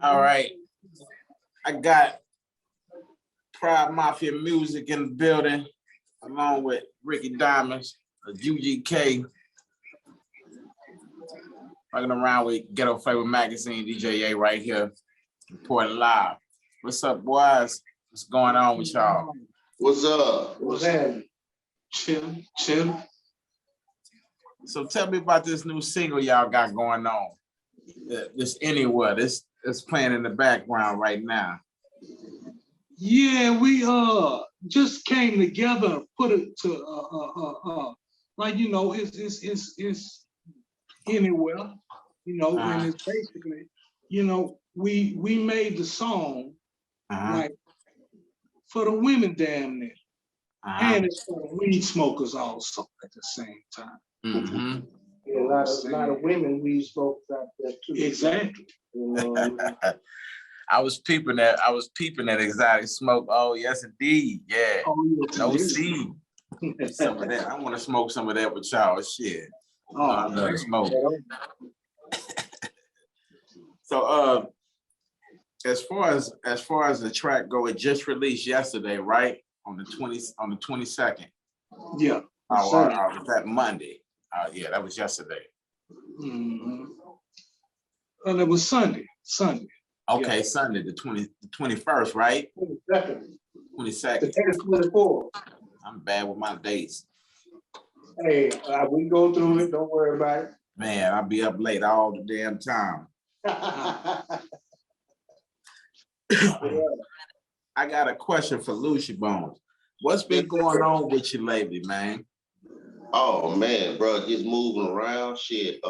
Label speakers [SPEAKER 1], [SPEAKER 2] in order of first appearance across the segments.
[SPEAKER 1] All right. I got Pride Mafia Music in the building, along with Ricky Diamonds, U.G.K. Running around with Ghetto Flavor Magazine, DJ A right here, reporting live. What's up, boys? What's going on with y'all?
[SPEAKER 2] What's up?
[SPEAKER 3] What's happening? Chill.
[SPEAKER 1] So tell me about this new single y'all got going on. This Anywhere, this is playing in the background right now.
[SPEAKER 3] Yeah, we just came together and put it to like, you know, it's anywhere, you know, and it's basically, you know, we made the song like for the women damn near. And it's for the weed smokers also at the same time.
[SPEAKER 4] Yeah, a lot of women weed smokers out there too.
[SPEAKER 3] Exactly.
[SPEAKER 4] You know,
[SPEAKER 1] I was peeping at Exotic Smoke. Oh yes, indeed. Yeah. No seed. Some of that. I want to smoke some of that with y'all. Shit. I love to smoke. So as far as the track go, it just released yesterday, right? On the 22nd.
[SPEAKER 3] Yeah.
[SPEAKER 1] Was that Monday? Yeah, that was yesterday.
[SPEAKER 3] Well, it was Sunday.
[SPEAKER 1] Okay, yeah. Sunday, the 21st, right? 22nd.
[SPEAKER 4] 24.
[SPEAKER 1] I'm bad with my dates.
[SPEAKER 4] Hey, we go through it. Don't worry about it.
[SPEAKER 1] Man, I'll be up late all the damn time. I got a question for Lucci Bones. What's been going on with you lately, man?
[SPEAKER 2] Oh man, bro, just moving around. Shit.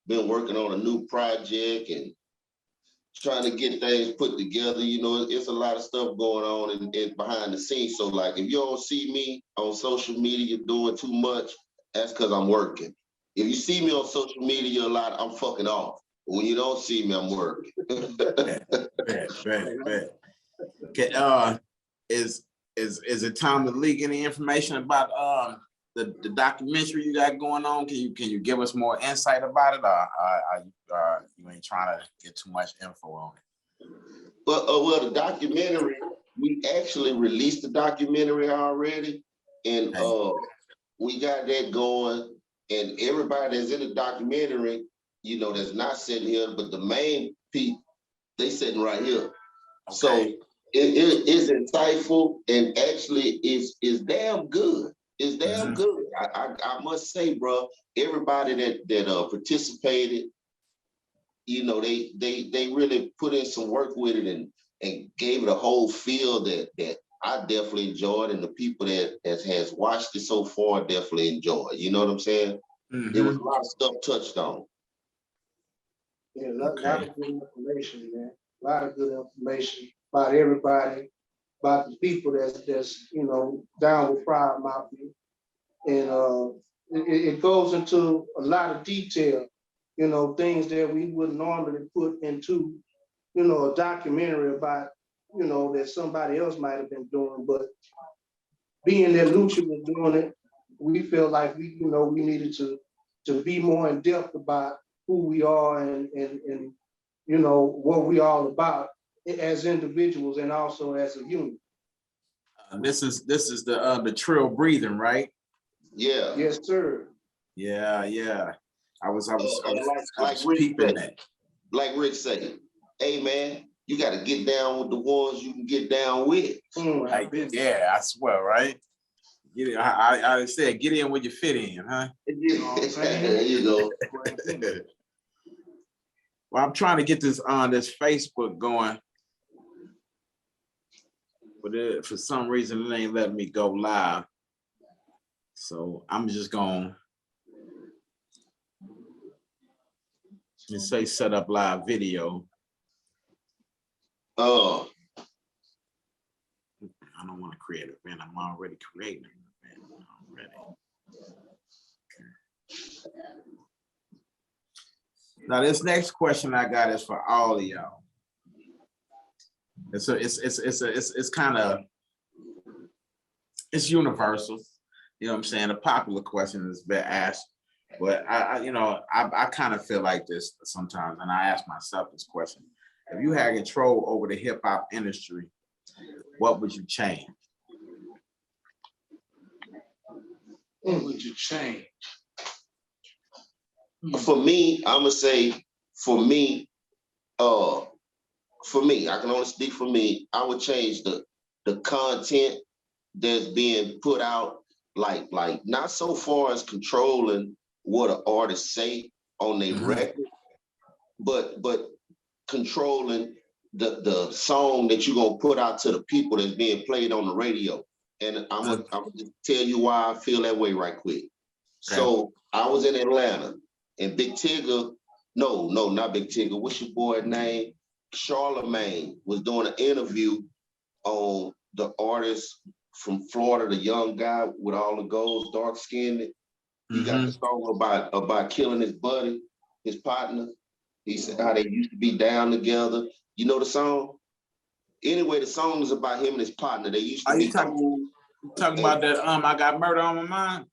[SPEAKER 2] Been working on a new project and trying to get things put together. You know, it's a lot of stuff going on in behind the scenes. So like, if you don't see me on social media doing too much, that's because I'm working. If you see me on social media a lot, I'm fucking off. When you don't see me, I'm working.
[SPEAKER 1] Right. Okay, is it time to leak any information about the documentary you got going on? Can you give us more insight about it, or you ain't trying to get too much info on it?
[SPEAKER 2] Well, the documentary, we actually released the documentary already, and we got that going. And everybody that's in the documentary, you know, that's not sitting here, but the main people, they sitting right here. Okay. So it is insightful and actually is damn good. It's damn good. I must say, bro, everybody that participated, you know, they really put in some work with it and gave it a whole feel that I definitely enjoyed, and the people that has watched it so far definitely enjoyed. You know what I'm saying? There was a lot of stuff touched on.
[SPEAKER 4] Yeah, a lot of good information, man. A lot of good information about everybody, about the people that's you know, down with Pride Mafia. And it goes into a lot of detail, you know, things that we wouldn't normally put into, you know, a documentary about, you know, that somebody else might have been doing. But being that Lucci was doing it, we feel like we needed to be more in depth about who we are and you know, what we all about as individuals and also as a unit.
[SPEAKER 1] This is the Trill Breathing, right?
[SPEAKER 2] Yeah.
[SPEAKER 4] Yes, sir.
[SPEAKER 1] Yeah. I was
[SPEAKER 2] Rick
[SPEAKER 1] peeping
[SPEAKER 2] said,
[SPEAKER 1] that.
[SPEAKER 2] Like Rick said, hey man, you got to get down with the ones you can get down with.
[SPEAKER 1] Yeah, I swear, right? I said, get in where you fit in, huh?
[SPEAKER 2] There you go.
[SPEAKER 1] Well, I'm trying to get this Facebook going, but for some reason it ain't letting me go live. So I'm just gonna say set up live video.
[SPEAKER 2] Oh.
[SPEAKER 1] I don't want to create an event. I'm already creating an event already. Okay. Now this next question I got is for all of y'all. It's kind of, it's universal. You know what I'm saying? A popular question has been asked. But I kind of feel like this sometimes, and I ask myself this question: if you had control over the hip hop industry, what would you change?
[SPEAKER 3] What would you change?
[SPEAKER 2] For me, I'm gonna say, for me, I can only speak for me. I would change the content that's being put out, like not so far as controlling what an artist say on their record, but controlling the song that you're gonna put out to the people that's being played on the radio. And I'm gonna just tell you why I feel that way right quick. So I was in Atlanta, and Big Tigger, no, not Big Tigger. What's your boy's name? Charlemagne was doing an interview on the artist from Florida, the young guy with all the goals, dark skinned. He got the song about killing his buddy, his partner. He said how they used to be down together. You know the song? Anyway, the song is about him and his partner. They used to be cool.
[SPEAKER 1] Talking about that, I got murder on my mind.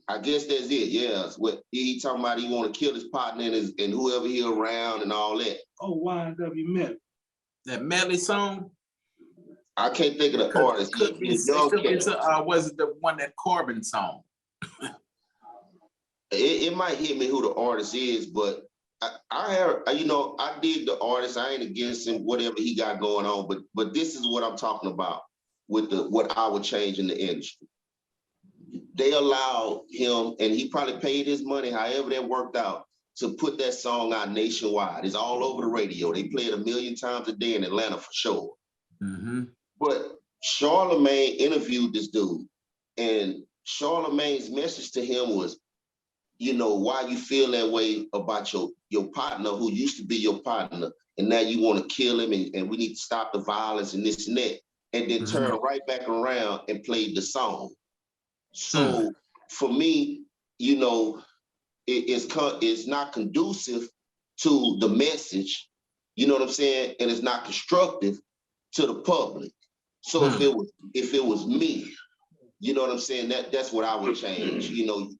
[SPEAKER 2] I guess that's it, yeah. What he talking about, he want to kill his partner and whoever he around and all that.
[SPEAKER 3] Oh, YNW Melly. That
[SPEAKER 1] Melly song?
[SPEAKER 2] I can't think of the artist.
[SPEAKER 1] Was it the one that Corbin song?
[SPEAKER 2] It might hit me who the artist is, but I dig the artist. I ain't against him, whatever he got going on, but this is what I'm talking about with what I would change in the industry. They allowed him, and he probably paid his money, however that worked out, to put that song out nationwide. It's all over the radio. They play it 1 million times a day in Atlanta for sure. But Charlemagne interviewed this dude, and Charlemagne's message to him was, why you feel that way about your partner who used to be your partner, and now you want to kill him, and we need to stop the violence and this and that, and then turn right back around and play the song. So for me, it's not conducive to the message, you know what I'm saying? And it's not constructive to the public. So if it was me, you know what I'm saying? That's what I would change.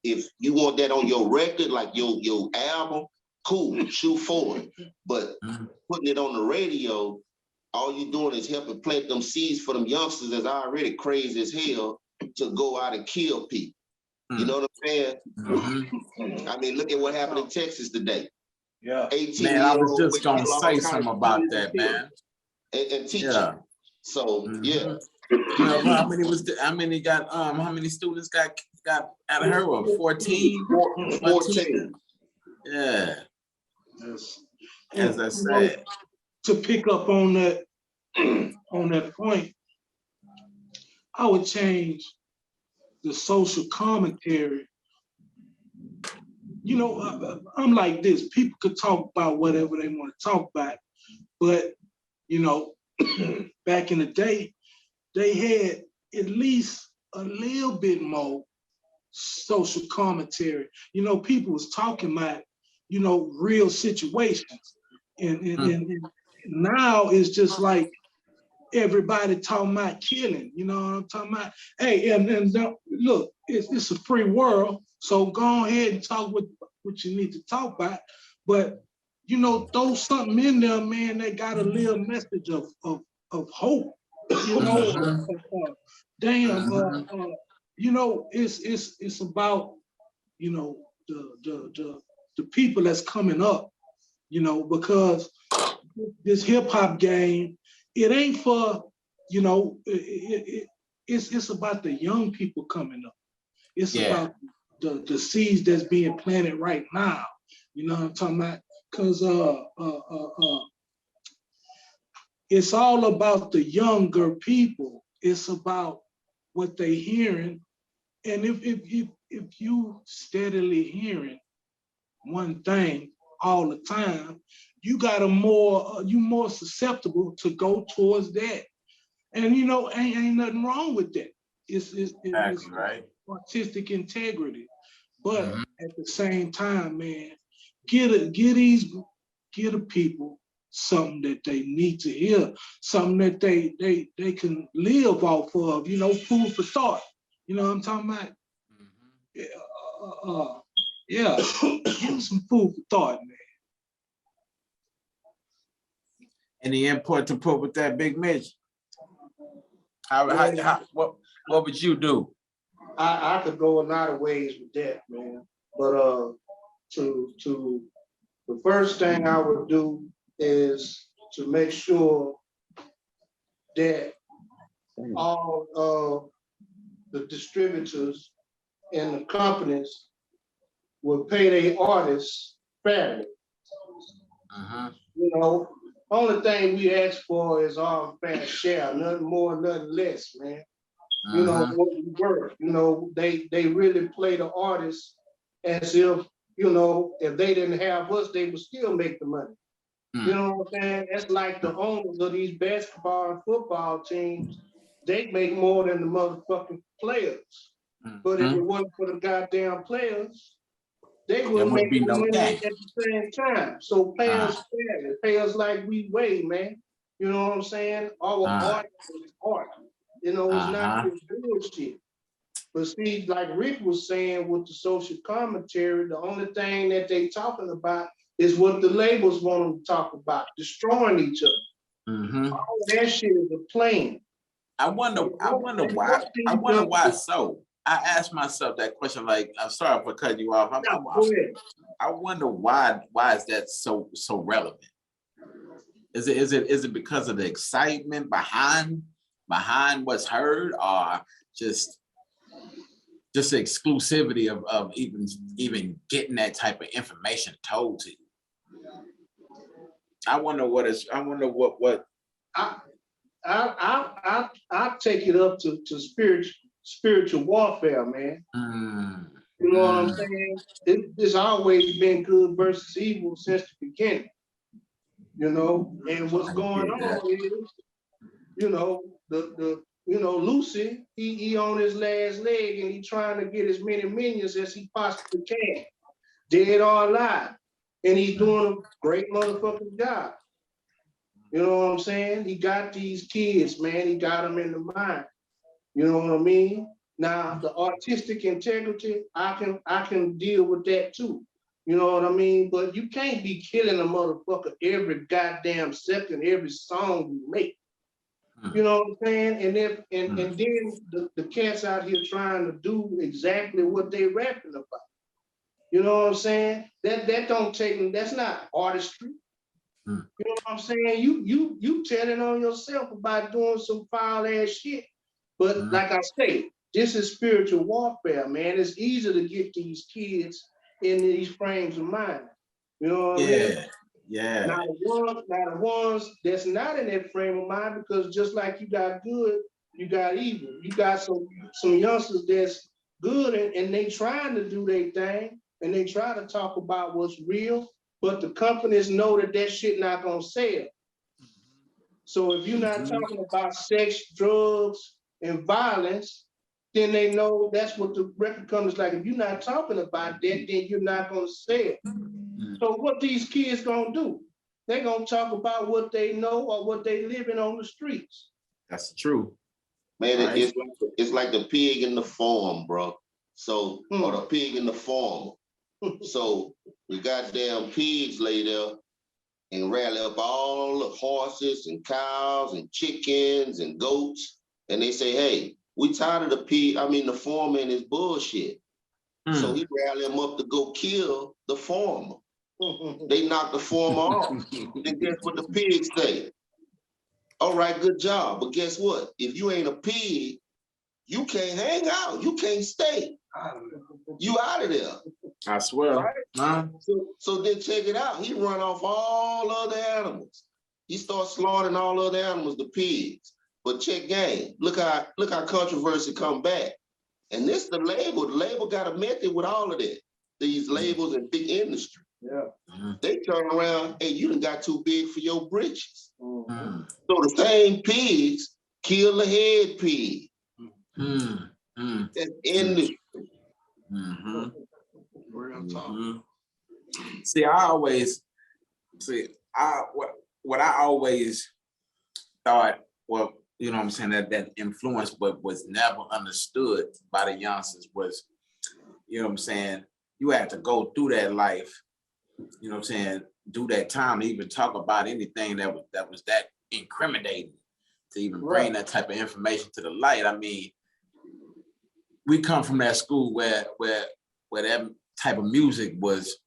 [SPEAKER 2] If you want that on your record, like your album, cool, shoot for it. But putting it on the radio, all you're doing is helping plant them seeds for them youngsters that's already crazy as hell to go out and kill people. You know what I'm saying? I mean, look at what happened in Texas today.
[SPEAKER 3] Yeah.
[SPEAKER 2] 18
[SPEAKER 1] man, I was just gonna say something about that, man.
[SPEAKER 2] And teach them. So yeah.
[SPEAKER 1] How many students got out of her? What, 14?
[SPEAKER 2] 14.
[SPEAKER 1] Yeah.
[SPEAKER 3] Yes.
[SPEAKER 1] As I said.
[SPEAKER 3] To pick up on that point, I would change the social commentary. I'm like this. People could talk about whatever they want to talk about, but back in the day, they had at least a little bit more social commentary. People was talking about, real situations. And now it's just like everybody talking about killing, you know what I'm talking about? Hey, and look, it's a free world, so go ahead and talk what you need to talk about. But, throw something in there, man, that got a little message of hope. It's about the people that's coming up, because this hip hop game, it ain't for it's about the young people coming up. It's about the seeds that's being planted right now. You know what I'm talking about? Because it's all about the younger people. It's about what they hearing. And if you steadily hearing one thing all the time, you more susceptible to go towards that. And ain't nothing wrong with that. It's
[SPEAKER 1] right.
[SPEAKER 3] Artistic integrity. But at the same time, man, get the people something that they need to hear, something that they can live off of, food for thought. You know what I'm talking about? Yeah, give them some food for thought, man.
[SPEAKER 1] Any input to put with that, Big Mitch? What would you do?
[SPEAKER 4] I could go a lot of ways with that, man. But to the first thing I would do is to make sure that all of the distributors and the companies will pay their artists fairly. You know, only thing we ask for is our fair share, nothing more, nothing less, man. You know, what we work, you know, they really play the artists as if, you know, if they didn't have us, they would still make the money. You know what I'm saying? That's like the owners of these basketball and football teams, they make more than the motherfucking players. But if it wasn't for the goddamn players, they wouldn't make
[SPEAKER 1] be
[SPEAKER 4] no
[SPEAKER 1] no
[SPEAKER 4] money
[SPEAKER 1] game.
[SPEAKER 4] at the same time. So pay us fairly, pay us like we weigh, man. You know what I'm saying? Our art is art. You know, it's not this bullshit. But see, like Rick was saying with the social commentary, the only thing that they talking about is what the labels want them to talk about, destroying each other. All of that shit is a plan.
[SPEAKER 1] I wonder why so. I asked myself that question, like, I'm sorry for cutting you off. I wonder why is that so relevant? Is it because of the excitement behind what's heard, or just the exclusivity of even getting that type of information told to you? I wonder what
[SPEAKER 4] I take it up to spiritual warfare, man. You know what I'm saying? It's always been good versus evil since the beginning. You know, and what's going on is, you know, Lucci, he on his last leg and he trying to get as many minions as he possibly can, dead or alive. And he's doing a great motherfucking job. You know what I'm saying? He got these kids, man. He got them in the mind. You know what I mean? Now, the artistic integrity, I can deal with that too. You know what I mean? But you can't be killing a motherfucker every goddamn second, every song you make. You know what I'm saying? And then the cats out here trying to do exactly what they rapping about. You know what I'm saying? That don't take, that's not artistry. You know what I'm saying? You telling on yourself about doing some foul ass shit. But like I say, this is spiritual warfare, man. It's easy to get these kids in these frames of mind. You know what I mean?
[SPEAKER 1] Yeah.
[SPEAKER 4] Now the ones that's not in that frame of mind, because just like you got good, you got evil. You got some youngsters that's good and they trying to do their thing and they try to talk about what's real, but the companies know that shit not gonna sell. So if you're not talking about sex, drugs, and violence, then they know that's what the record company's like. If you're not talking about that, then you're not gonna sell. So what these kids gonna do? They're gonna talk about what they know or what they living on the streets.
[SPEAKER 1] That's true.
[SPEAKER 2] Man, it's like the pig in the farm, bro. So, or the pig in the farm. So the goddamn pigs lay there and rally up all the horses and cows and chickens and goats. And they say, hey, we tired of the foreman is bullshit. So he rally them up to go kill the farmer. They knock the farmer off. And guess what the pigs say? All right, good job. But guess what? If you ain't a pig, you can't hang out. You can't stay. You out of there.
[SPEAKER 1] I swear.
[SPEAKER 2] Right? So then check it out. He run off all other animals. He starts slaughtering all other animals, the pigs. But check game. Look how controversy come back. And this the label. The label got a method with all of that. These labels and big industry.
[SPEAKER 4] Yeah.
[SPEAKER 2] They turn around, hey, you done got too big for your britches. So the same pigs kill the head pig. That's industry.
[SPEAKER 1] See, what I always thought, well, you know what I'm saying, that influence but was never understood by the youngsters was, you know what I'm saying, you had to go through that life, you know what I'm saying, do that time to even talk about anything that was that incriminating, to even bring that type of information to the light. I mean, we come from that school where that type of music was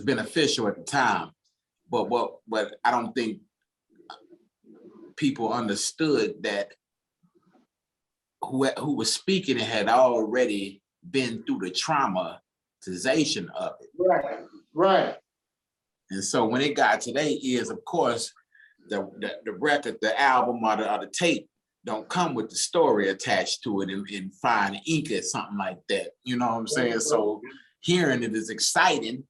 [SPEAKER 1] beneficial at the time, but I don't think people understood that who was speaking it had already been through the traumatization of it.
[SPEAKER 4] Right, right.
[SPEAKER 1] And so when it got to their ears, of course, the record, the album, or the tape don't come with the story attached to it in fine ink or something like that. You know what I'm saying? So hearing it is exciting.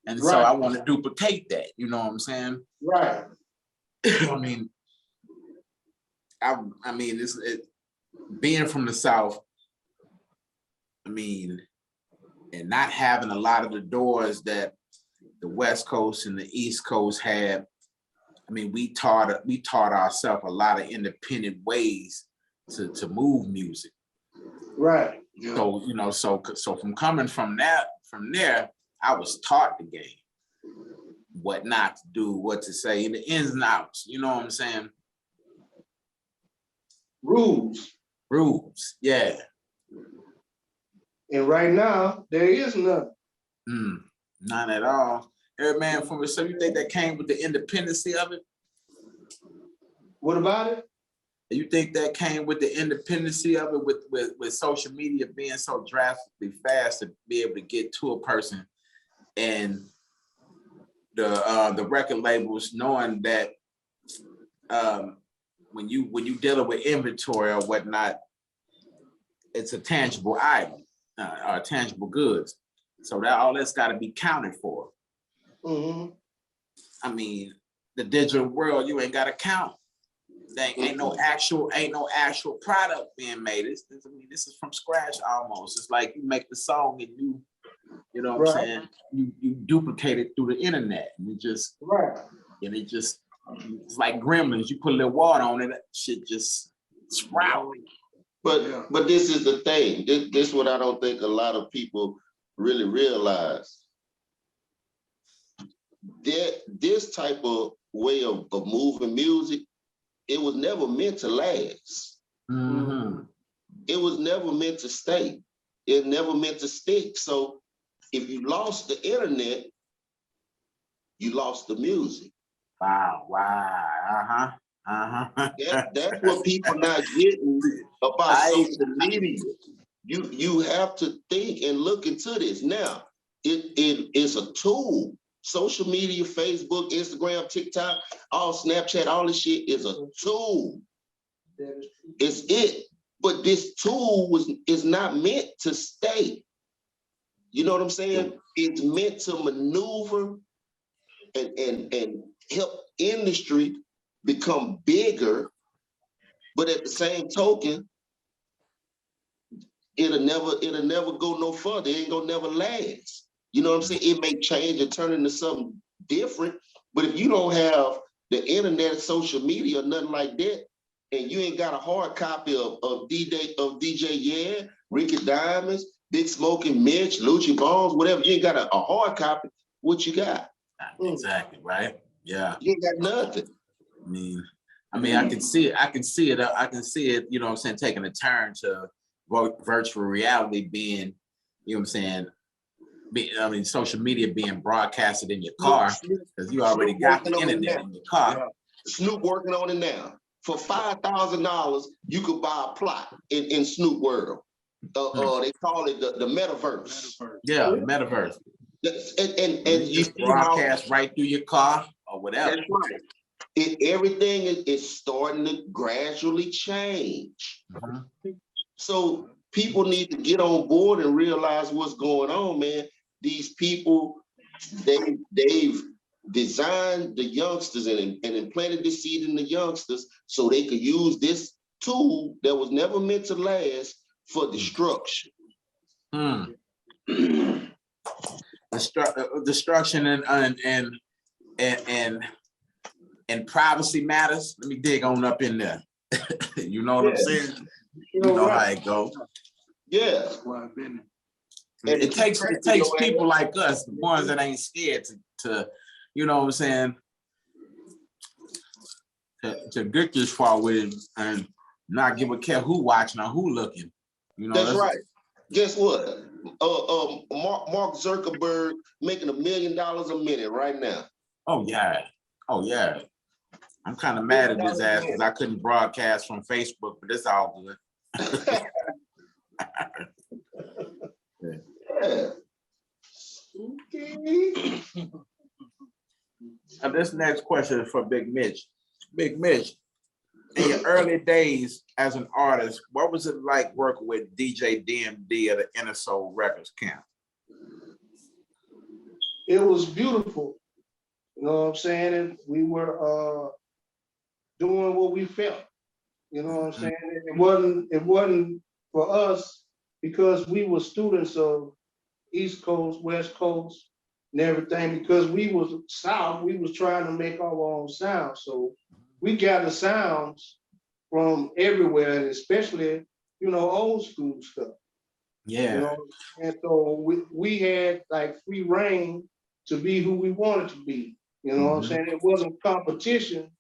[SPEAKER 1] And so I want to duplicate that. You know what I'm saying?
[SPEAKER 4] Right.
[SPEAKER 1] I mean, it's being from the South, I mean, and not having a lot of the doors that the West Coast and the East Coast had. I mean, we taught ourselves a lot of independent ways to move music.
[SPEAKER 4] Right.
[SPEAKER 1] So, you know, so from coming from there, I was taught the game, what not to do, what to say, in the ins and outs. You know what I'm saying? Rules, yeah.
[SPEAKER 4] And right now, there is none.
[SPEAKER 1] None at all. Hey, man, so you think that came with the independency of it?
[SPEAKER 4] What about it?
[SPEAKER 1] You think that came with the independency of it, with social media being so drastically fast to be able to get to a person, and the record labels knowing that when you dealing with inventory or whatnot, it's a tangible item, or tangible goods. So that all that's got to be counted for. I mean, the digital world, you ain't got to count. There ain't no actual product being made. This is from scratch almost. It's like you make the song and you know what I'm saying? You duplicate it through the internet, and it's like gremlins. You put a little water on it, shit just sprout.
[SPEAKER 2] But this is the thing. This is what I don't think a lot of people really realize. This type of way of moving music, it was never meant to last. It was never meant to stay. It never meant to stick. So if you lost the internet, you lost the music.
[SPEAKER 1] Wow.
[SPEAKER 2] That's what people not getting about social media. You have to think and look into this. Now, it is a tool. Social media, Facebook, Instagram, TikTok, all Snapchat, all this shit is a tool. It's it. But this tool is not meant to stay. You know what I'm saying? It's meant to maneuver and help industry become bigger. But at the same token, it'll never go no further. It ain't gonna never last. You know what I'm saying? It may change and turn into something different, but if you don't have the internet, social media, or nothing like that, and you ain't got a hard copy of DJ Yeah, Ricky Diamonds, Big Smoking Mitch, Lucci Bones, whatever, you ain't got a hard copy, what you got?
[SPEAKER 1] Exactly, right? Yeah.
[SPEAKER 2] You ain't got nothing.
[SPEAKER 1] I mean, I can see it, you know what I'm saying, taking a turn to virtual reality being, you know what I'm saying, social media being broadcasted in your car, because you already got the internet in your car.
[SPEAKER 2] Snoop working on it now. For $5,000, you could buy a plot in Snoop World. They call it the metaverse.
[SPEAKER 1] Yeah, the metaverse.
[SPEAKER 2] And you
[SPEAKER 1] just broadcast right through your car or whatever.
[SPEAKER 2] That's right. Everything is starting to gradually change. So people need to get on board and realize what's going on, man. These people, they've designed the youngsters and implanted this seed in the youngsters so they could use this tool that was never meant to last for destruction.
[SPEAKER 1] Destruction and privacy matters. Let me dig on up in there. You know what I'm saying? You know how it go.
[SPEAKER 2] Yeah. And
[SPEAKER 1] It takes people like us, the ones that ain't scared to you know what I'm saying, to get this far with him and not give a care who watching or who looking. You know,
[SPEAKER 2] that's right. Guess what? Mark Zuckerberg making $1 million a minute right now.
[SPEAKER 1] Oh yeah. Oh yeah. I'm kind of mad at his ass because I couldn't broadcast from Facebook, but it's all good.
[SPEAKER 2] Yeah. Okay.
[SPEAKER 1] Now this next question is for Big Mitch. Big Mitch, in your early days as an artist, what was it like working with DJ DMD at the Inner Soul Records camp?
[SPEAKER 4] It was beautiful. You know what I'm saying? And we were doing what we felt. You know what I'm saying? It wasn't for us because we were students of East Coast, West Coast, and everything. Because we was South, we was trying to make our own sound. So we gathered sounds from everywhere, and especially, you know, old school stuff.
[SPEAKER 1] Yeah.
[SPEAKER 4] You know, and so we had like free reign to be who we wanted to be. You know what I'm saying? It wasn't competition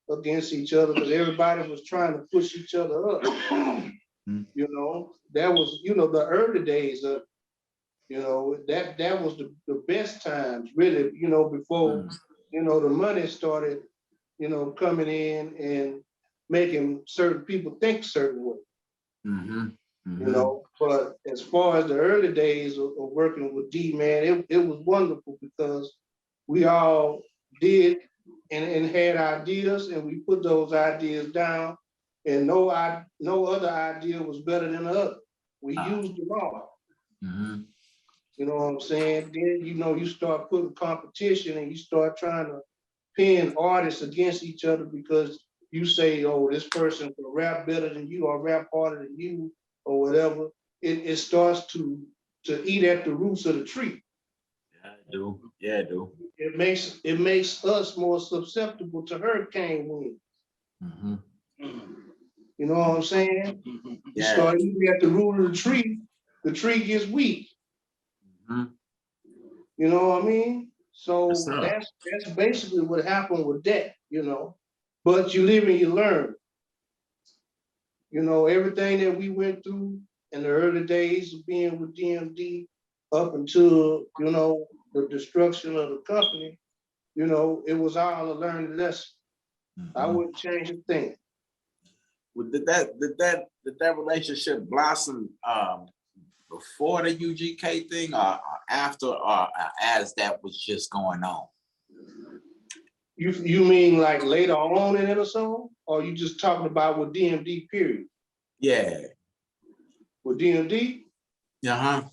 [SPEAKER 4] against each other because everybody was trying to push each other up. You know, that was, you know, the early days of, you know, that was the best times, really, you know, before, you know, the money started, you know, coming in and making certain people think certain way. You know, but as far as the early days of working with D, man, it was wonderful because we all did and had ideas, and we put those ideas down, and no other idea was better than the other. We used them all. You know what I'm saying? Then, you know, you start putting competition and you start trying to pin artists against each other because you say, oh, this person can rap better than you or rap harder than you or whatever. It starts to eat at the roots of the tree.
[SPEAKER 1] Yeah, I do. Yeah, I do.
[SPEAKER 4] It makes us more susceptible to hurricane winds. You know what I'm saying? You start eating at the root of the tree gets weak. You know what I mean? So that's basically what happened with that, you know. But you live and you learn. You know, everything that we went through in the early days of being with DMD up until, you know, the destruction of the company, you know, it was all a learning lesson. I wouldn't change a thing.
[SPEAKER 1] Well, did that relationship blossom before the U.G.K thing or after or as that was just going on?
[SPEAKER 4] You mean like later on in it or so? Or you just talking about with DMD period?
[SPEAKER 1] Yeah.
[SPEAKER 4] With DMD?
[SPEAKER 1] Uh-huh.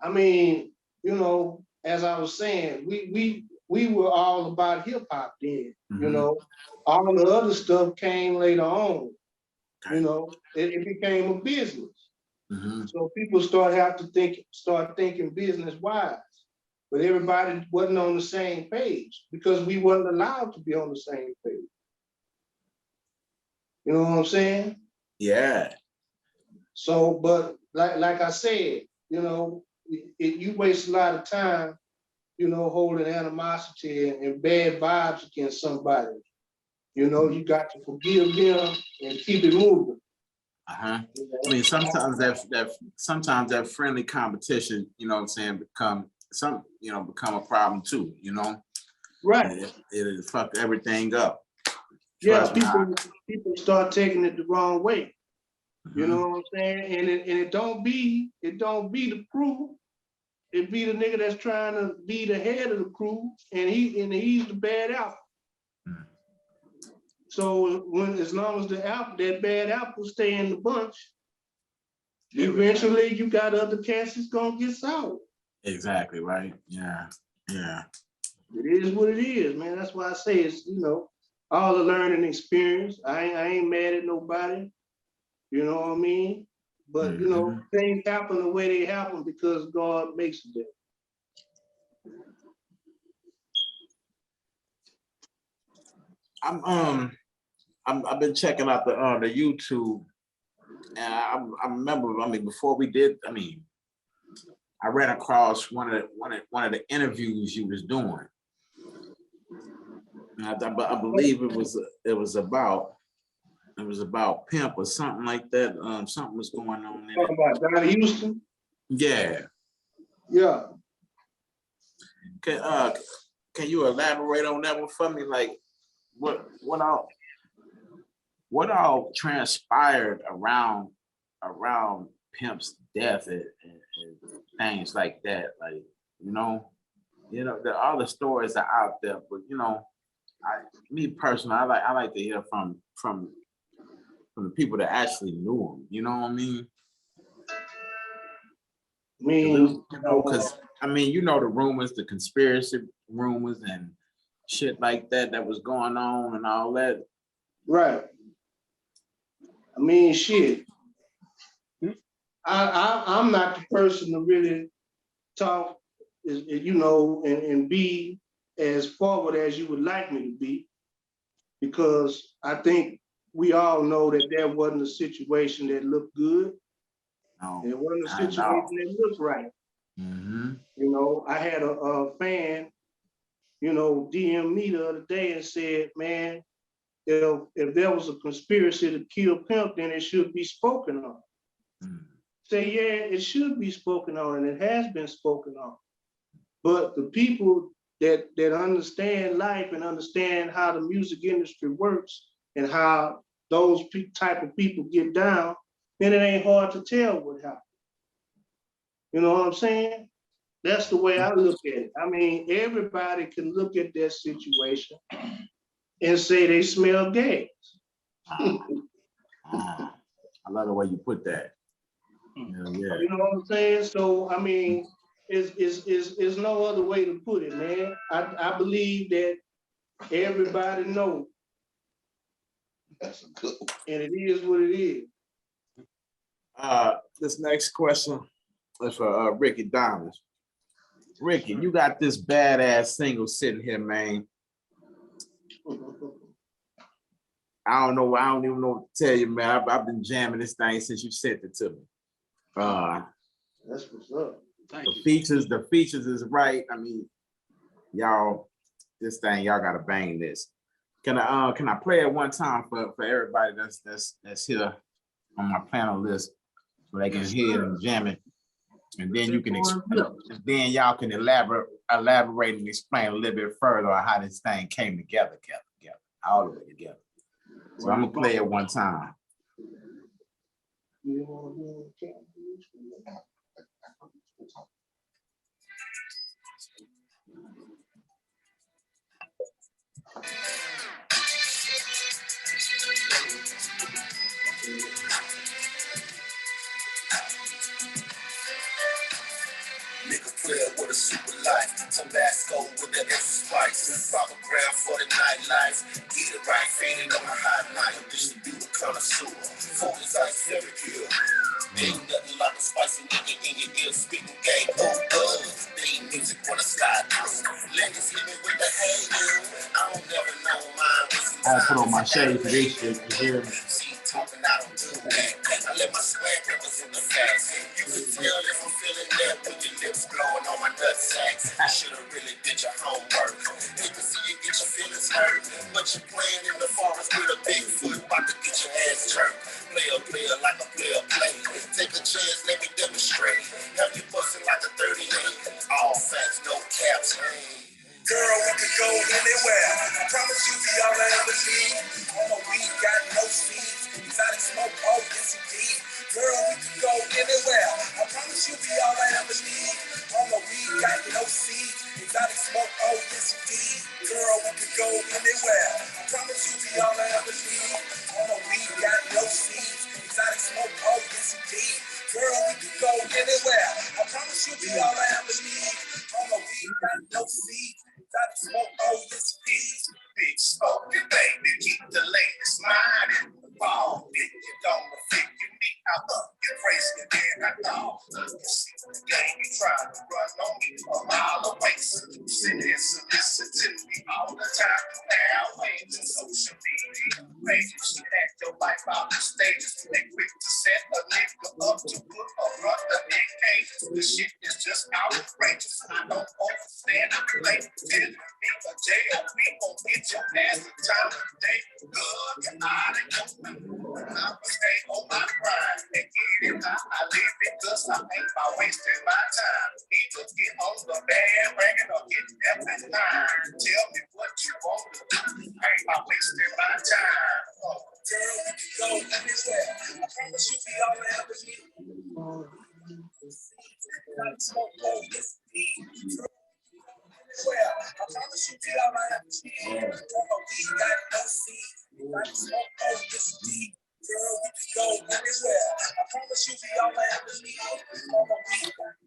[SPEAKER 4] I mean, you know, as I was saying, we were all about hip hop then, you know. All the other stuff came later on. You know, it became a business. So people start thinking business wise. But everybody wasn't on the same page because we wasn't allowed to be on the same page. You know what I'm saying?
[SPEAKER 1] Yeah.
[SPEAKER 4] So, but like I said, you know, you waste a lot of time, you know, holding animosity and bad vibes against somebody. You know, you got to forgive them and keep it moving.
[SPEAKER 1] I mean, sometimes that friendly competition, you know what I'm saying, become a problem too, you know?
[SPEAKER 4] Right.
[SPEAKER 1] It'll fuck everything up.
[SPEAKER 4] Yeah, people start taking it the wrong way. You know what I'm saying? And it don't be the crew. It be the nigga that's trying to be the head of the crew, and he's the bad apple. So as long as that bad apple stay in the bunch, eventually you got other cats that's gonna get sour.
[SPEAKER 1] Exactly, right? Yeah.
[SPEAKER 4] It is what it is, man. That's why I say it's, you know, all the learning experience. I ain't mad at nobody. You know what I mean? But you know, things happen the way they happen because God makes it there.
[SPEAKER 1] I've been checking out the YouTube, and I remember, I mean, before we did, I mean, I ran across one of the interviews you was doing. And I believe it was about Pimp or something like that. Something was going on in
[SPEAKER 4] Talking
[SPEAKER 1] it.
[SPEAKER 4] about Johnny Houston?
[SPEAKER 1] Yeah.
[SPEAKER 4] Yeah.
[SPEAKER 1] Can you elaborate on that one for me? Like what all transpired around Pimp's death and things like that? Like, all the stories are out there, but me personally, I like to hear from the people that actually knew him. You know what I mean? Because the rumors, the conspiracy rumors and shit like that was going on and all that.
[SPEAKER 4] Right. I mean, shit. I'm not the person to really talk, and be as forward as you would like me to be, because I think we all know that that wasn't a situation that looked good.
[SPEAKER 1] No,
[SPEAKER 4] it wasn't a situation that looked right.
[SPEAKER 1] Mm-hmm.
[SPEAKER 4] I had a fan, DM me the other day and said, man, if there was a conspiracy to kill Pimp, then it should be spoken on.
[SPEAKER 1] Mm-hmm.
[SPEAKER 4] Say, yeah, it should be spoken on, and it has been spoken on. But the people that understand life and understand how the music industry works and how those type of people get down, then it ain't hard to tell what happened. You know what I'm saying? That's the way I look at it. I mean, everybody can look at that situation and say they smell gas.
[SPEAKER 1] I love the way you put that. Yeah.
[SPEAKER 4] You know what I'm saying? So, I mean, is no other way to put it, man. I believe that everybody knows.
[SPEAKER 2] That's a good one.
[SPEAKER 4] And it is what it is.
[SPEAKER 1] This next question is for Ricky Dollars. Ricky, you got this badass single sitting here, man. I don't even know what to tell you, man. I've been jamming this thing since you sent it to me.
[SPEAKER 4] That's what's up.
[SPEAKER 1] The features is right. I mean, y'all, this thing, y'all gotta bang this. Can I play it one time for everybody that's here on my panel list so they can hear it and jam it, and then y'all can elaborate and explain a little bit further on how this thing came together, all the way together. So I'm gonna play it one time.
[SPEAKER 5] Nigga player with a super life, Tabasco with the extra spice, proper ground for the nightlife. Get it right, fading on my hot night. This should be the connoisseur. Focus ice, very pure. Ain't nothing like a spicy nigga in your ear, speaking game. They ain't music when I slide through. Ladies hit me with the hey you. I don't never know mine.
[SPEAKER 1] I'll put on my shades for this shit. You hear me?
[SPEAKER 5] See, talking, I don't do that. I let my swag represent the facts. You can tell if I'm feeling that with your lips blowing on my nut sacks. I should've really did your homework. Hate to see you get your feelings hurt, but you're playing in the forest with a Bigfoot, about to get your ass turned. Play like a player play. Take a chance, let me demonstrate. Have you busting like a 38. All facts, no caps. Girl, we could go anywhere. I promise you be all I ever need. On my weed, got no seeds. Exotic smoke, oh yes indeed. Girl, we could go anywhere. I promise you be all I ever need. On my weed, got no seeds. Exotic smoke, oh yes indeed. Girl, we could go anywhere. I promise you be all I ever need. On my weed, got no seeds. Exotic smoke, oh yes indeed. Girl, we could go anywhere. I promise you be all I ever need. On my weed, got no seeds. Exotic smoke, oh yes indeed. Big smoke, baby, keep the latest mind in the ball. If you don't fit, you need out up. You're crazy, man, I know. You see the game, you trying to run on me a mile away. So you sit here, so listen to me all the time. Airwaves and social media. Pages, you act your life out the stages. They quick to set a nigga up to put a brother in cages. The shit is just a jail, we gon' get your ass in time today. Good, get out of your mouth. I'ma stay on my grind and get it how I live it, cause I ain't about wasting my time. Either get on the bandwagon or get left behind. Tell me what you want to do. I ain't about wasting my time. Oh, girl, we can go anywhere. I promise you we all ever need. Like smoke, oh, yes, indeed. Well, I promise you we all ever need. We got no seeds. Like smoke, oh, yes, indeed. Girl, we can go anywhere. I promise you we all ever need. We got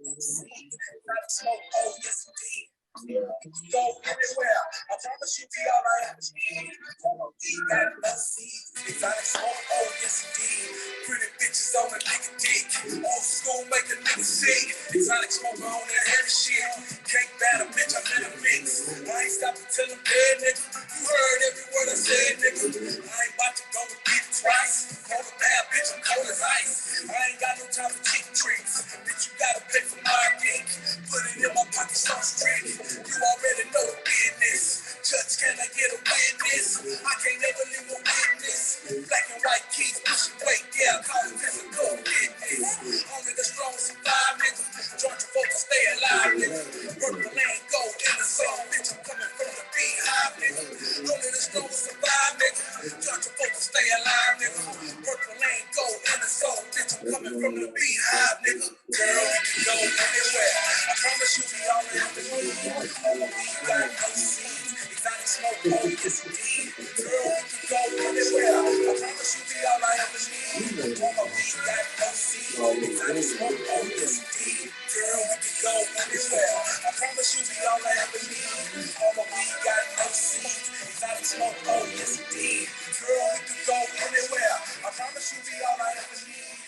[SPEAKER 5] no seeds. Like smoke, oh, yes, indeed. Go anywhere. I promise you we all ever need. We got no seeds. Exotic smoke, oh, yes, indeed. Pretty bitches on a nigga dick. Old school make a nigga sick. Exotic smoke on that heavy shit. Can't bat a bitch, I'm in a mix. I ain't stopping till I'm dead, nigga. You heard every word I said, nigga. I ain't about to go and beat it twice. Call a bad bitch, I'm cold as ice. I ain't got no time for cheap tricks. Bitch, you gotta pay for my dick. Put it in my pocket so strict. You already know the business. Judge, can I get a witness? I can't never leave a witness. Black and white keys, pushing weight, yeah, call it physical witness. Only the strong survive, nigga. Georgia folks stay alive, nigga. Purple land gold in the sun, bitch, I'm coming from the beehive, nigga. Only the strong survive, nigga. Georgia folks stay alive, nigga. Purple land gold in the sun, bitch, I'm coming from the beehive, nigga. Girl, we can go anywhere. I promise you we all have to leave. We got no seeds. Exotic smoke, oh, yes, indeed. Girl, we can go anywhere. I promise you we all I ever need. We got no seeds. Exotic smoke, oh, yes, indeed. Girl, we can go anywhere. I promise you we all I ever need. We got no seeds. Exotic smoke, oh, yes, indeed. Girl, we can go anywhere. I promise you we all I ever need.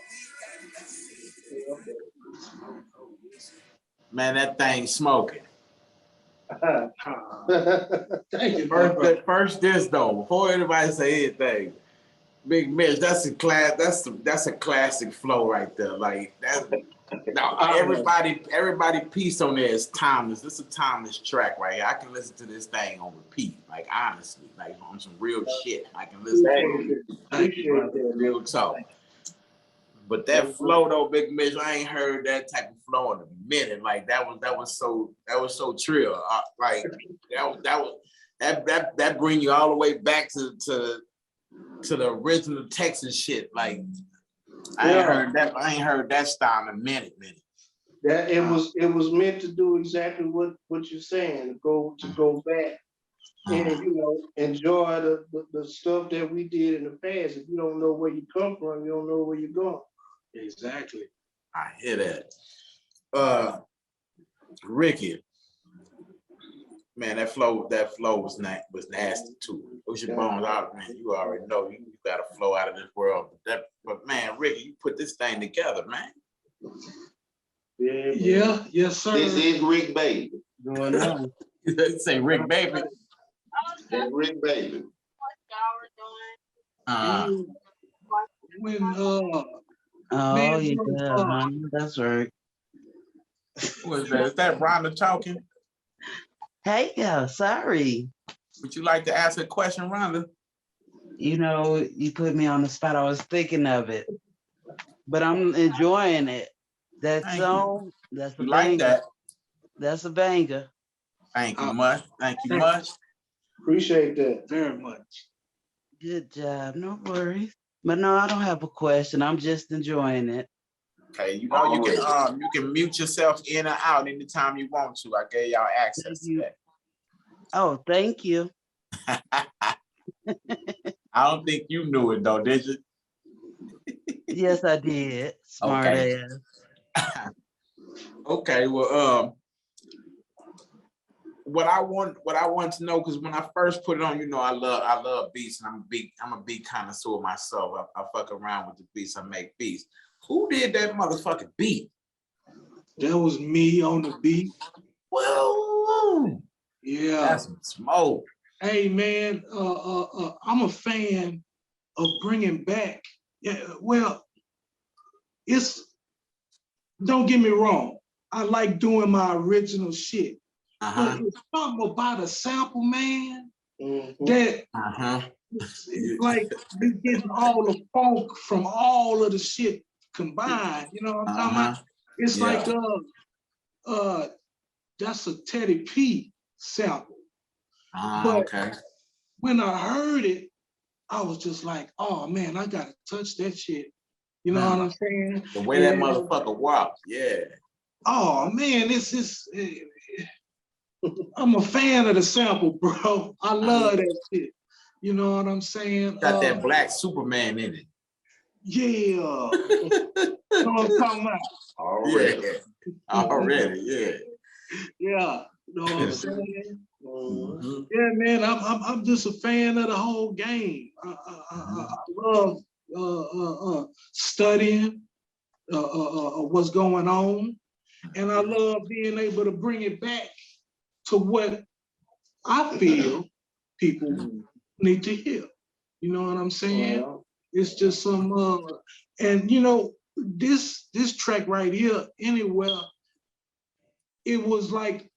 [SPEAKER 5] We got no seeds.
[SPEAKER 1] Man, that thing smoking.
[SPEAKER 4] Thank you, my brother.
[SPEAKER 1] First this though, before anybody say anything, Big Mitch, that's a classic flow right there. Like that. Now everybody piece on there is timeless. This is a timeless track right here. I can listen to this thing on repeat. Like honestly, like on some real shit. I can listen to it.
[SPEAKER 4] Appreciate that.
[SPEAKER 1] Real talk. But that flow though, Big Mitch, I ain't heard that type of flow in a minute. Like that was so trill. Like that bring you all the way back to the original Texas shit. Like I ain't heard that style in a minute.
[SPEAKER 4] That it was meant to do exactly what you're saying, to go back and enjoy the stuff that we did in the past. If you don't know where you come from, you don't know where you're going.
[SPEAKER 3] Exactly.
[SPEAKER 1] I hear that. Ricky, man, that flow was nasty too. Ocean Bones out, man. You already know you got a flow out of this world. But man, Ricky, you put this thing together, man.
[SPEAKER 3] Yeah, yes, sir.
[SPEAKER 2] This is Rick Baby.
[SPEAKER 6] Going on.
[SPEAKER 1] You say Rick Baby.
[SPEAKER 2] That's Rick Baby.
[SPEAKER 3] When
[SPEAKER 6] Oh,
[SPEAKER 3] man,
[SPEAKER 6] yeah, honey, that's right.
[SPEAKER 1] Who is that? Is that Rhonda talking?
[SPEAKER 6] Hey, yeah, sorry.
[SPEAKER 1] Would you like to ask a question, Rhonda?
[SPEAKER 6] You know, you put me on the spot. I was thinking of it, but I'm enjoying it. That
[SPEAKER 1] Thank
[SPEAKER 6] song, that's a
[SPEAKER 1] You
[SPEAKER 6] banger.
[SPEAKER 1] like that?
[SPEAKER 6] That's a banger.
[SPEAKER 1] Thank you much. Thank you much.
[SPEAKER 4] Appreciate that.
[SPEAKER 3] very much.
[SPEAKER 6] Good job. No worries. But no, I don't have a question. I'm just enjoying it.
[SPEAKER 1] Okay, you can mute yourself in or out anytime you want to. I gave y'all access to that.
[SPEAKER 6] Oh, thank you.
[SPEAKER 1] I don't think you knew it though, did you?
[SPEAKER 6] Yes, I did. Smart ass.
[SPEAKER 1] Okay, well, what I want to know, because when I first put it on, I love beats, and I'm a beat connoisseur myself. I fuck around with the beats. I make beats. Who did that motherfucking beat?
[SPEAKER 3] That was me on the beat.
[SPEAKER 1] Whoa,
[SPEAKER 3] Yeah.
[SPEAKER 1] that's some smoke.
[SPEAKER 3] Hey man, I'm a fan of bringing back. Yeah, well, don't get me wrong. I like doing my original shit. but it's something about a sample, man,
[SPEAKER 4] Mhm.
[SPEAKER 3] that
[SPEAKER 1] Uh-huh.
[SPEAKER 3] it's like you getting all the funk from all of the shit combined. You know what I'm talking about? It's
[SPEAKER 1] Yeah.
[SPEAKER 3] like that's a Teddy P sample. But
[SPEAKER 1] Okay.
[SPEAKER 3] when I heard it, I was just like, oh man, I gotta touch that shit. You know what I'm saying?
[SPEAKER 1] The way that
[SPEAKER 3] And,
[SPEAKER 1] motherfucker walked, yeah.
[SPEAKER 3] oh man, I'm a fan of the sample, bro. I love that shit. You know what I'm saying?
[SPEAKER 1] Got that black Superman in it.
[SPEAKER 3] Yeah. You know what I'm talking about?
[SPEAKER 2] Already.
[SPEAKER 1] Yeah. Already, yeah.
[SPEAKER 3] Yeah. You know what I'm saying?
[SPEAKER 1] Mhm.
[SPEAKER 3] Yeah, man, I'm just a fan of the whole game. I love studying what's going on, and I love being able to bring it back to what I feel people need to hear. You know what I'm saying?
[SPEAKER 4] Well,
[SPEAKER 3] It's just some and you know, this track right here, anywhere, it was like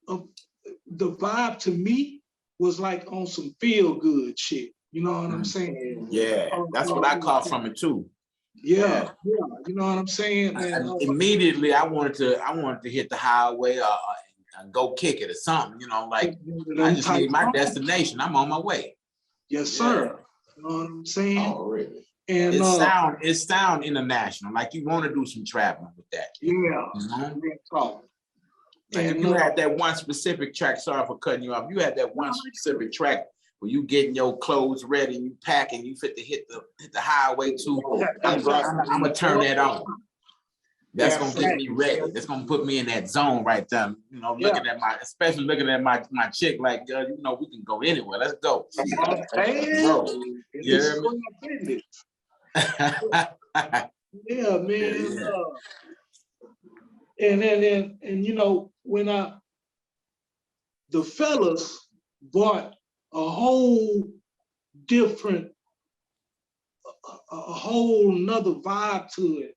[SPEAKER 3] the vibe to me was like on some feel good shit. You know what I'm saying?
[SPEAKER 1] Yeah, that's what I caught from it too.
[SPEAKER 3] Yeah, you know what I'm saying? And
[SPEAKER 1] Immediately, I wanted to hit the highway or go kick it or something. You know, like I just need my destination. I'm on my way.
[SPEAKER 3] Yes, sir. You know what I'm saying?
[SPEAKER 2] Already.
[SPEAKER 3] And
[SPEAKER 1] It sound international. Like you want to do some traveling with that.
[SPEAKER 3] yeah,
[SPEAKER 1] You know?
[SPEAKER 3] real talk.
[SPEAKER 1] Like if
[SPEAKER 3] And
[SPEAKER 1] you had that one specific track, sorry for cutting you off. You had that one specific track where you getting your clothes ready, you packing, you fit to hit the highway too. I'm gonna turn that on. That's gonna get me ready. That's gonna put me in that zone right there. You know, especially looking at my chick like, you know, we can go anywhere. Let's go.
[SPEAKER 3] Yeah, man.
[SPEAKER 1] Yeah.
[SPEAKER 3] And you know, when the fellas brought a whole different, a whole nother vibe to it,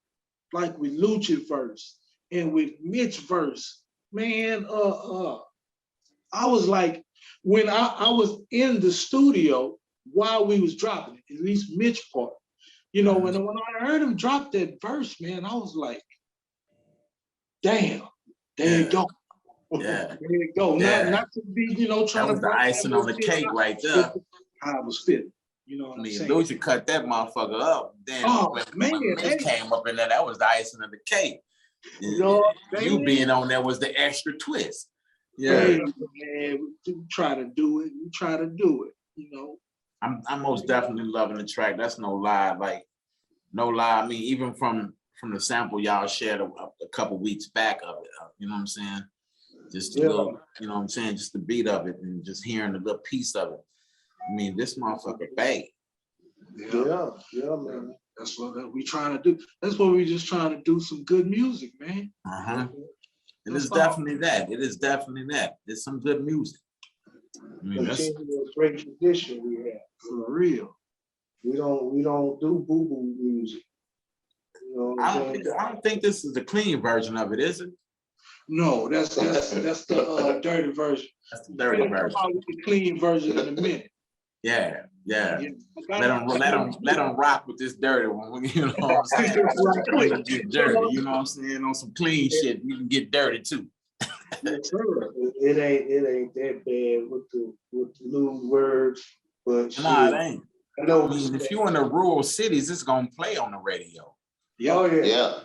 [SPEAKER 3] like with Lucci verse and with Mitch verse, man. I was like, when I was in the studio while we was dropping it, at least Mitch part, you know, when I heard him drop that verse, man, I was like, damn, there you go.
[SPEAKER 1] Yeah.
[SPEAKER 3] There you go.
[SPEAKER 1] Yeah.
[SPEAKER 3] Not to be, you know, trying
[SPEAKER 1] that was
[SPEAKER 3] to
[SPEAKER 1] the icing on the cake right there.
[SPEAKER 3] I was feeling. You know what I'm saying?
[SPEAKER 1] Lucci cut that motherfucker up. Then when Mitch came up in there, that was the icing of the cake.
[SPEAKER 3] You know what I'm saying?
[SPEAKER 1] You being on there was the extra twist. Yeah.
[SPEAKER 3] Hey, man, we try to do it. We try to do it, you know.
[SPEAKER 1] I'm most definitely loving the track. That's no lie. Like, no lie. I mean, even from the sample y'all shared a couple weeks back of it, you know what I'm saying? Just a little, you know what I'm saying? Just the beat of it and just hearing a little piece of it. I mean, this motherfucker bang.
[SPEAKER 4] Yeah, man.
[SPEAKER 3] That's what we trying to do. That's what we just trying to do, some good music, man.
[SPEAKER 1] It is definitely that. It is definitely that. It's some good music. I mean, that's
[SPEAKER 4] a great tradition we have.
[SPEAKER 3] For real.
[SPEAKER 4] We don't do boo-boo music. You know
[SPEAKER 1] I don't think this is the clean version of it, is it?
[SPEAKER 3] No, that's the dirty version.
[SPEAKER 1] That's the dirty version.
[SPEAKER 3] Come out with the clean version in a minute.
[SPEAKER 1] Yeah. Let them rock with this dirty one. You know what I'm saying? Get dirty. You know what I'm saying? On some clean shit, we can get dirty too.
[SPEAKER 4] Yes, sir. It ain't that bad with the new words, but
[SPEAKER 1] nah, it ain't.
[SPEAKER 4] I know.
[SPEAKER 1] I mean, if you're in the rural cities, it's gonna play on the radio.
[SPEAKER 3] Yeah.
[SPEAKER 2] Oh yeah.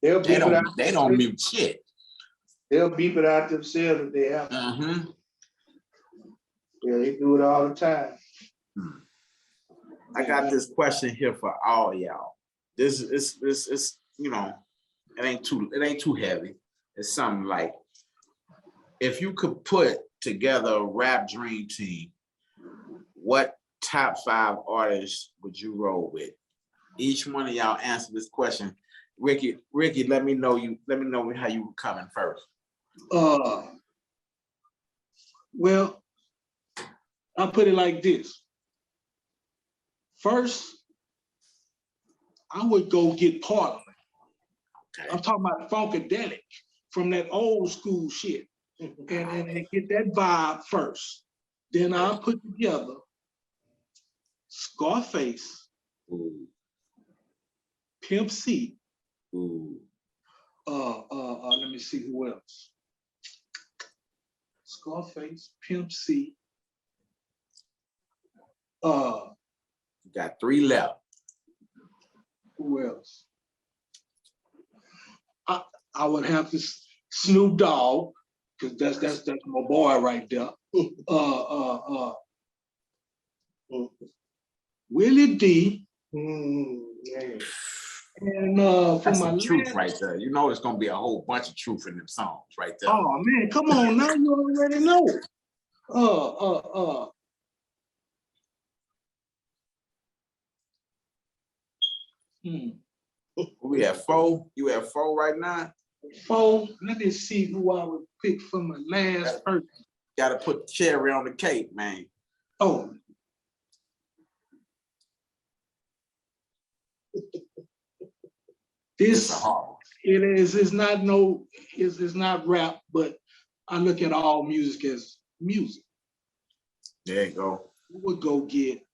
[SPEAKER 1] They don't mute shit.
[SPEAKER 4] They'll beep it out themselves if they have. Yeah, they do it all the time.
[SPEAKER 1] I got this question here for all y'all. This is you know, it ain't too heavy. It's something like, if you could put together a rap dream team, what top 5 artists would you roll with? Each one of y'all answer this question. Ricky, let me know how you were coming first.
[SPEAKER 3] Well, I'll put it like this. First, I would go get Parliament. Okay. I'm talking about Funkadelic from that old school shit and get that vibe first. Then I'll put together Scarface,
[SPEAKER 1] Ooh,
[SPEAKER 3] Pimp C,
[SPEAKER 1] ooh.
[SPEAKER 3] let me see who else. Scarface, Pimp C.
[SPEAKER 1] You got 3 left.
[SPEAKER 3] Who else? I would have to Snoop Dogg, because that's my boy right there. Willie D.
[SPEAKER 4] Yeah.
[SPEAKER 3] And for
[SPEAKER 1] That's
[SPEAKER 3] my
[SPEAKER 1] some truth
[SPEAKER 3] last,
[SPEAKER 1] right there. You know, it's gonna be a whole bunch of truth in them songs right there.
[SPEAKER 3] oh man, come on now, you already know.
[SPEAKER 1] We have 4. You have 4 right now.
[SPEAKER 3] 4. Let me see who I would pick for my last person.
[SPEAKER 1] Got to put the cherry on the cake, man.
[SPEAKER 3] Oh.
[SPEAKER 1] It's a
[SPEAKER 3] This
[SPEAKER 1] hard one.
[SPEAKER 3] it is. It's not no. It's not rap, but I look at all music as music.
[SPEAKER 1] There you go.
[SPEAKER 3] We would go get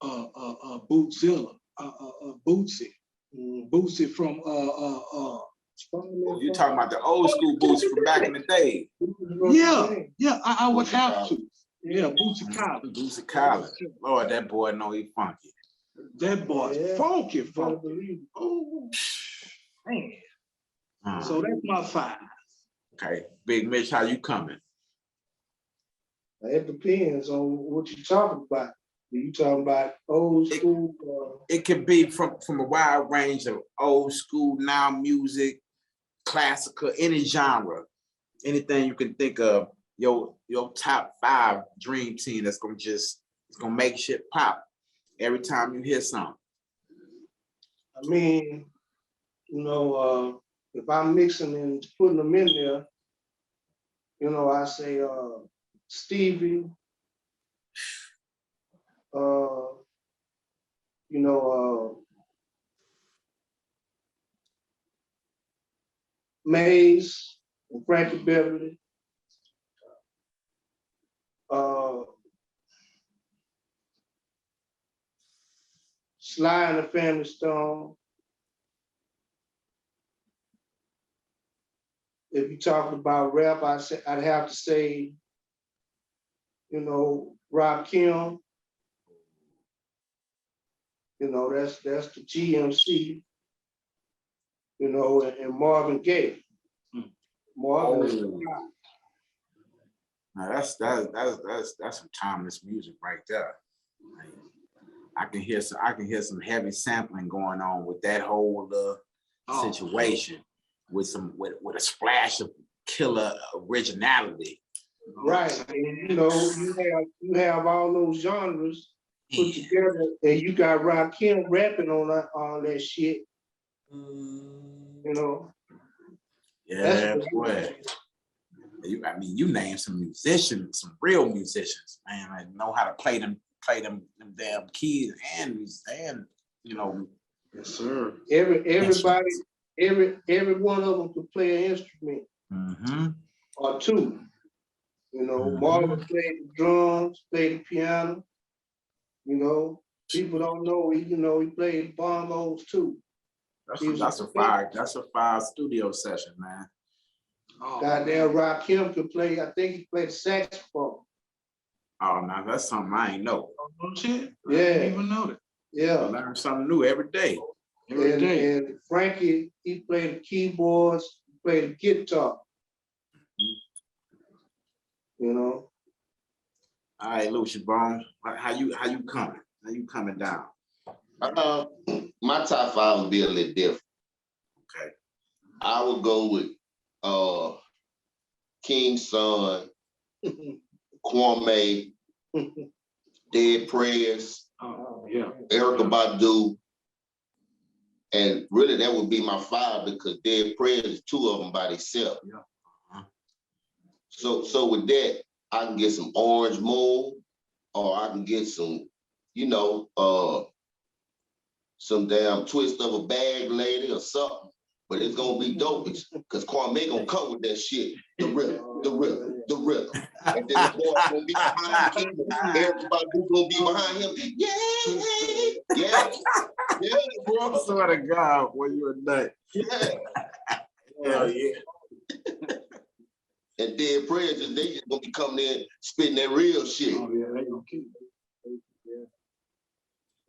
[SPEAKER 3] Bootzilla, Bootsy, Bootsy from
[SPEAKER 1] You talking about the old school boots from back in the day?
[SPEAKER 3] Yeah. I would have to. Yeah, Bootsy Collins.
[SPEAKER 1] Bootsy Collins. Lord, that boy know he funky.
[SPEAKER 3] That boy's funky. Oh, man. So that's my 5.
[SPEAKER 1] Okay, Big Mitch, how you coming?
[SPEAKER 4] It depends on what you're talking about. Are you talking about old school?
[SPEAKER 1] It could be from a wide range of old school, now music, classical, any genre, anything you can think of. Your top 5 dream team that's it's gonna make shit pop every time you hear something.
[SPEAKER 4] I mean, if I'm mixing and putting them in there, I say Stevie, Maze and Frankie Beverly, Sly and the Family Stone. If you're talking about rap, I'd have to say, Rob Kim. That's the GMC. And Marvin Gaye. Marvin.
[SPEAKER 1] Now that's some timeless music right there. I can hear some heavy sampling going on with that whole situation with a splash of killer originality.
[SPEAKER 4] Right. And you have all those genres put together, and you got Rakim rapping on all that shit.
[SPEAKER 1] Yeah, boy. You name some musicians, some real musicians, man. I know how to play them damn keys and
[SPEAKER 3] Yes, sir.
[SPEAKER 4] Everybody, every one of them could play an instrument or 2. Marvin played the drums, played the piano. People don't know he played bongos too.
[SPEAKER 1] That's a fire studio session, man.
[SPEAKER 4] Goddamn, Rakim could play. I think he played the saxophone.
[SPEAKER 1] Oh, now that's something I ain't know.
[SPEAKER 3] No shit.
[SPEAKER 4] Yeah.
[SPEAKER 3] I didn't even know that.
[SPEAKER 4] Yeah.
[SPEAKER 1] I learn something new every day.
[SPEAKER 4] And Frankie, he played the keyboards, he played the guitar.
[SPEAKER 1] All right, Lucci Bone, how you coming? How you coming down?
[SPEAKER 2] My top 5 would be a little different.
[SPEAKER 1] Okay.
[SPEAKER 2] I would go with King Son, Kwame, Dead Prayers, Erykah Badu, and really that would be my 5 because Dead Prayers, 2 of them by themselves. So with that, I can get some Orange Moon, or I can get some, some damn Twist of a Bag Lady or something. but it's gonna be dope because Kwame gonna come with that shit. The rhythm, the rhythm, the rhythm. And then the boy gonna be behind the camera. Everybody gonna be behind him. Yeah, bro.
[SPEAKER 1] I swear to God, boy, you a nut.
[SPEAKER 2] Yeah.
[SPEAKER 1] Hell yeah.
[SPEAKER 2] And then prayers, they just gonna be coming in spitting that real shit.
[SPEAKER 4] Oh yeah, they gonna keep it.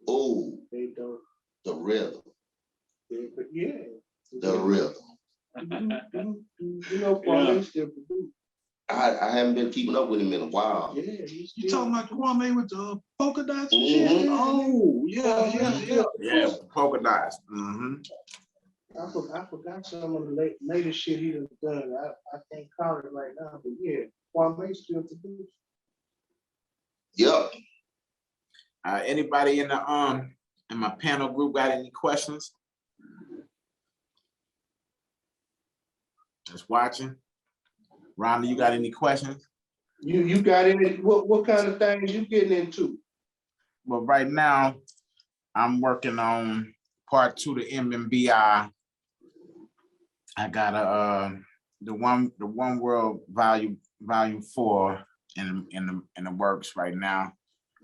[SPEAKER 2] Oh,
[SPEAKER 4] They don't.
[SPEAKER 2] the rhythm,
[SPEAKER 4] But yeah.
[SPEAKER 2] the rhythm.
[SPEAKER 4] You know, Kwame still produce.
[SPEAKER 2] I haven't been keeping up with him in a while.
[SPEAKER 4] Yeah,
[SPEAKER 3] You talking about Kwame with the polka dots and shit?
[SPEAKER 2] Mhm.
[SPEAKER 3] Oh, yeah.
[SPEAKER 1] Yeah, polka dots. Mm-hmm.
[SPEAKER 4] I forgot some of the latest shit he done done. I can't count it right now, but yeah, Kwame still produce.
[SPEAKER 2] Yep.
[SPEAKER 1] Anybody in my panel group got any questions? Just watching. Rhonda, you got any questions?
[SPEAKER 4] You got any? What kind of things you getting into?
[SPEAKER 1] Well, right now, I'm working on part 2 to MMBI. I got the one world volume 4 in the works right now,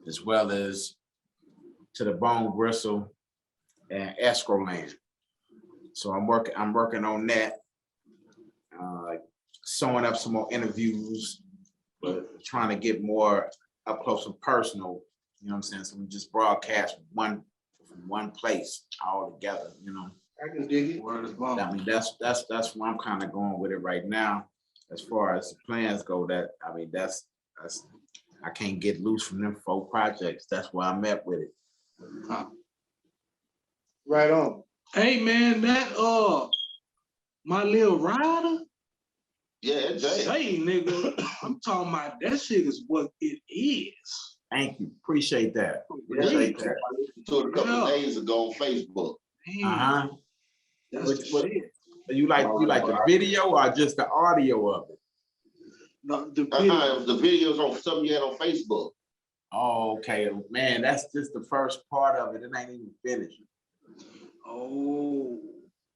[SPEAKER 1] as well as to the bone gristle and escrow land. So I'm working on that, sewing up some more interviews, but trying to get more up close and personal. You know what I'm saying? So we just broadcast from one place all together. You know.
[SPEAKER 4] I can dig it.
[SPEAKER 3] Word is bond.
[SPEAKER 1] I mean, that's where I'm kind of going with it right now. As far as the plans go, that's I can't get loose from them 4 projects. That's where I'm at with it.
[SPEAKER 4] Right on.
[SPEAKER 3] Hey man, that my little rider.
[SPEAKER 2] Yeah, Jay.
[SPEAKER 3] Say nigga, I'm talking about that shit is what it is.
[SPEAKER 1] Thank you. Appreciate that. Appreciate that.
[SPEAKER 2] To it a couple of
[SPEAKER 3] Yeah.
[SPEAKER 2] days ago on Facebook.
[SPEAKER 3] Man, that's the shit.
[SPEAKER 1] You like the video or just the audio of it?
[SPEAKER 3] No, the video.
[SPEAKER 2] The videos on something you had on Facebook.
[SPEAKER 1] Oh, okay. Man, that's just the first part of it. It ain't even finished.
[SPEAKER 3] Oh.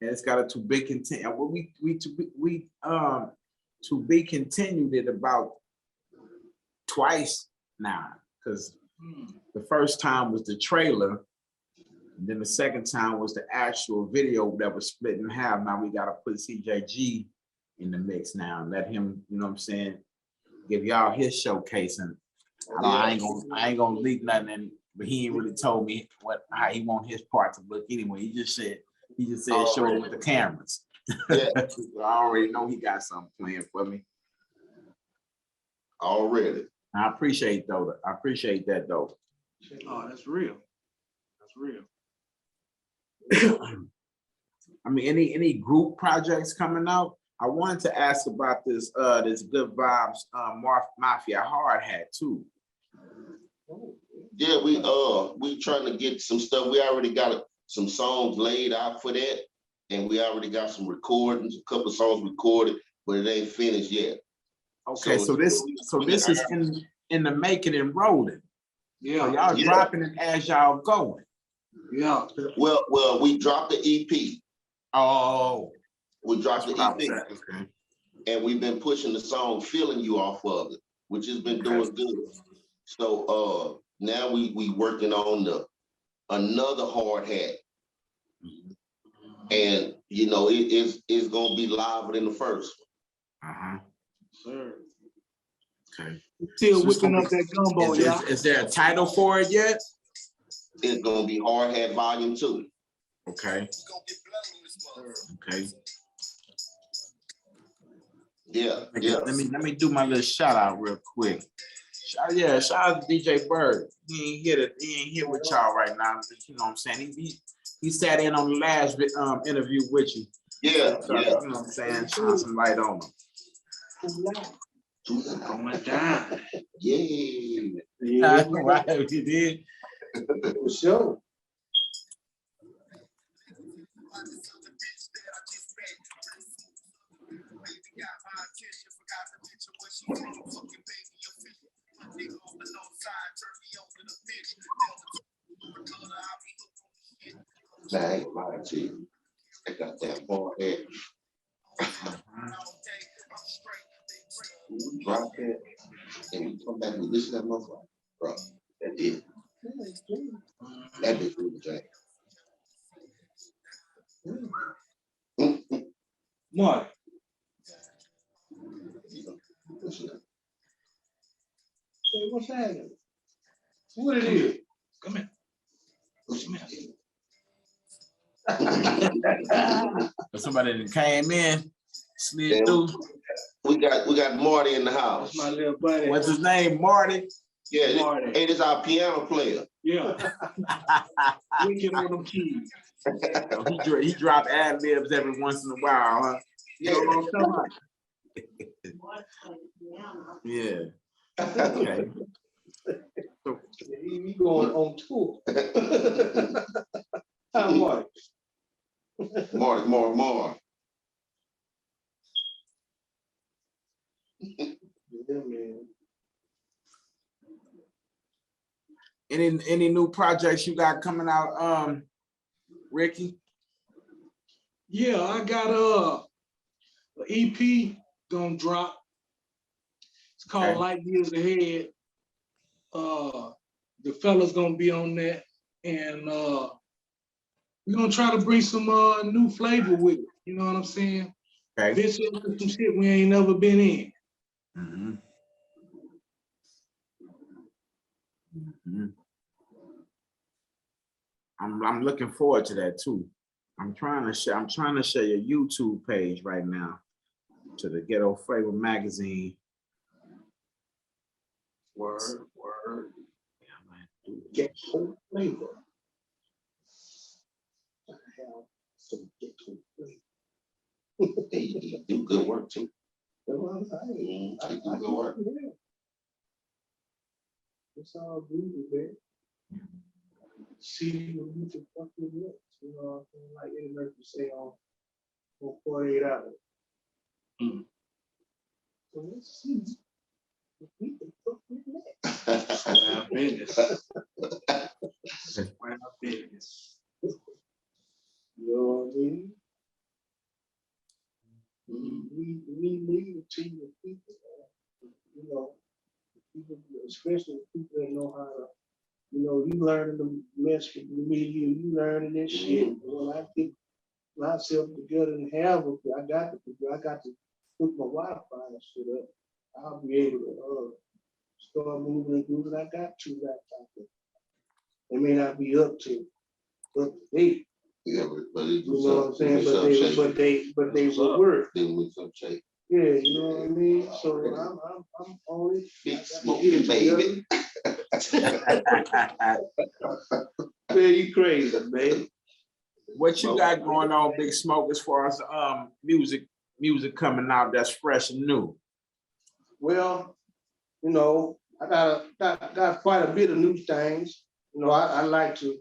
[SPEAKER 1] And it's got a to be continued. Well, to be continued it about twice now, because the first time was the trailer, and then the second time was the actual video that was split in half. Now we got to put CJG in the mix now and let him, you know what I'm saying, give y'all his showcase. And I ain't gonna leak nothing, but he ain't really told me how he want his part to look anyway. He just said show it with the cameras.
[SPEAKER 2] Yeah.
[SPEAKER 1] I already know he got something planned for me.
[SPEAKER 2] Already.
[SPEAKER 1] I appreciate that though.
[SPEAKER 3] Oh, that's real. That's real.
[SPEAKER 1] I mean, any group projects coming out? I wanted to ask about this Good Vibes Mafia hard hat too.
[SPEAKER 2] Yeah, we trying to get some stuff. We already got some songs laid out for that, and we already got some recordings, a couple of songs recorded, but it ain't finished yet.
[SPEAKER 1] Okay, so this is in the making and rolling.
[SPEAKER 3] Yeah.
[SPEAKER 1] So y'all dropping it as y'all going.
[SPEAKER 3] Yeah.
[SPEAKER 2] Well, we dropped the EP.
[SPEAKER 1] Oh,
[SPEAKER 2] we dropped the EP,
[SPEAKER 1] okay.
[SPEAKER 2] And we've been pushing the song "Feeling You" off of it, which has been doing good. So now we working on another hard hat, and you know it's gonna be live than the first one.
[SPEAKER 3] Sir.
[SPEAKER 1] Okay.
[SPEAKER 3] Still whipping up that gumbo, yeah.
[SPEAKER 1] Is there a title for it yet?
[SPEAKER 2] It's gonna be Hard Hat Volume 2.
[SPEAKER 1] Okay. Okay.
[SPEAKER 2] Yeah.
[SPEAKER 1] Let me do my little shout out real quick. Shout out to DJ Bird. He ain't here with y'all right now. You know what I'm saying? He sat in on the last interview with you.
[SPEAKER 2] Yeah.
[SPEAKER 1] You know what I'm saying? Shine some light on him.
[SPEAKER 3] Going down.
[SPEAKER 2] Yeah.
[SPEAKER 1] Right, you did.
[SPEAKER 4] For sure.
[SPEAKER 2] Bag my G. got that ball there. We drop that and we come back and listen to that motherfucker. Bro, that did. That bitch really drank.
[SPEAKER 3] Mark,
[SPEAKER 4] Hey, what's happening? What it is?
[SPEAKER 3] come here.
[SPEAKER 1] Somebody that came in, slid
[SPEAKER 2] Yeah.
[SPEAKER 1] through.
[SPEAKER 2] We got Marty in the house.
[SPEAKER 3] That's my little buddy.
[SPEAKER 1] What's his name? Marty.
[SPEAKER 2] Yeah,
[SPEAKER 3] Marty.
[SPEAKER 2] hey, this our piano player.
[SPEAKER 3] Yeah. Wicked on them keys.
[SPEAKER 1] He dropped ad libs every once in a while, huh?
[SPEAKER 3] You know what I'm talking about?
[SPEAKER 1] Yeah. Okay.
[SPEAKER 4] He going on tour. How much?
[SPEAKER 2] Marty.
[SPEAKER 4] Yeah, man.
[SPEAKER 1] Any new projects you got coming out, Ricky?
[SPEAKER 3] Yeah, I got an EP gonna drop. It's called
[SPEAKER 1] Okay.
[SPEAKER 3] Light Years Ahead. The fella's gonna be on that, and we're gonna try to bring some new flavor with it. You know what I'm saying?
[SPEAKER 1] Okay.
[SPEAKER 3] Venture into some shit we ain't never been in.
[SPEAKER 1] Mm-hmm. Mm-hmm. I'm looking forward to that too. I'm trying to share your YouTube page right now to the Ghetto Flavor magazine.
[SPEAKER 3] Word.
[SPEAKER 1] Yeah, I'm gonna do it.
[SPEAKER 4] Ghetto flavor. I have some ghetto flavor.
[SPEAKER 2] He do good work too.
[SPEAKER 4] That's what I'm saying.
[SPEAKER 2] He do good work.
[SPEAKER 4] Yeah. It's all good, man. See what you can fucking with. You know what I'm saying? Like Eddie Murphy say on 48 hours.
[SPEAKER 3] Mm.
[SPEAKER 4] So let's see if we can fuck with that.
[SPEAKER 3] Our business. Our business.
[SPEAKER 4] You know what I mean? We need a team of people, you know, people, especially people that know how to, you know, you learning the mess from the media, you learning this shit. When I get myself together and have it, I got to put my Wi-Fi and shit up. I'll be able to start moving and doing. I got 2 laptops. They may not be up to date.
[SPEAKER 2] Yeah, but it
[SPEAKER 4] You know what I'm saying? But they will work.
[SPEAKER 2] They with some shape.
[SPEAKER 4] Yeah, you know what I mean? So I'm on it.
[SPEAKER 2] Big smoking baby.
[SPEAKER 4] Man, you crazy, man.
[SPEAKER 1] What you got going on, Big Smoke, as far as music coming out that's fresh and new?
[SPEAKER 4] Well, you know, I got quite a bit of new things. You know, I like to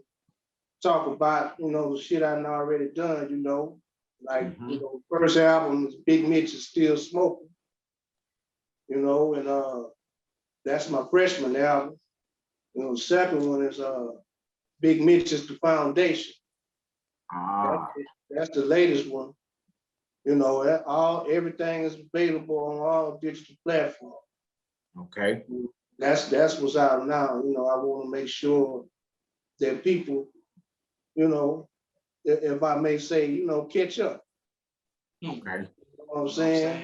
[SPEAKER 4] talk about, you know, the shit I already done, you know. Like, you know, first album is Big Mitch is Still Smoking. You know, and that's my freshman album. You know, the second one is Big Mitch is the Foundation. That's the latest one. You know, everything is available on all digital platforms.
[SPEAKER 1] Okay.
[SPEAKER 4] That's what's out now. You know, I want to make sure that people, you know, if I may say, you know, catch up.
[SPEAKER 1] Okay.
[SPEAKER 4] You know what I'm saying?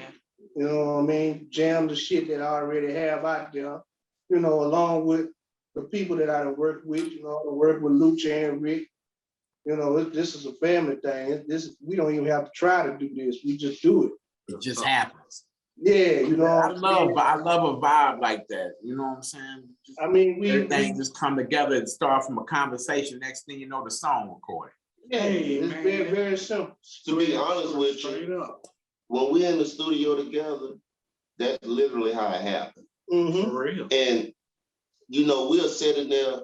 [SPEAKER 4] You know what I mean? Jam the shit that I already have out there, you know, along with the people that I done worked with, you know, I work with Lucci and Rick. You know, this is a family thing. We don't even have to try to do this. We just do it.
[SPEAKER 1] It just happens.
[SPEAKER 4] Yeah, you know.
[SPEAKER 1] I love a vibe like that. You know what I'm saying?
[SPEAKER 4] I mean,
[SPEAKER 1] everything just come together and start from a conversation. Next thing you know, the song recorded.
[SPEAKER 4] Yeah, it's very, very simple.
[SPEAKER 2] To be honest with you, when we in the studio together, that's literally how it happened.
[SPEAKER 3] For real.
[SPEAKER 2] And you know, we're sitting there,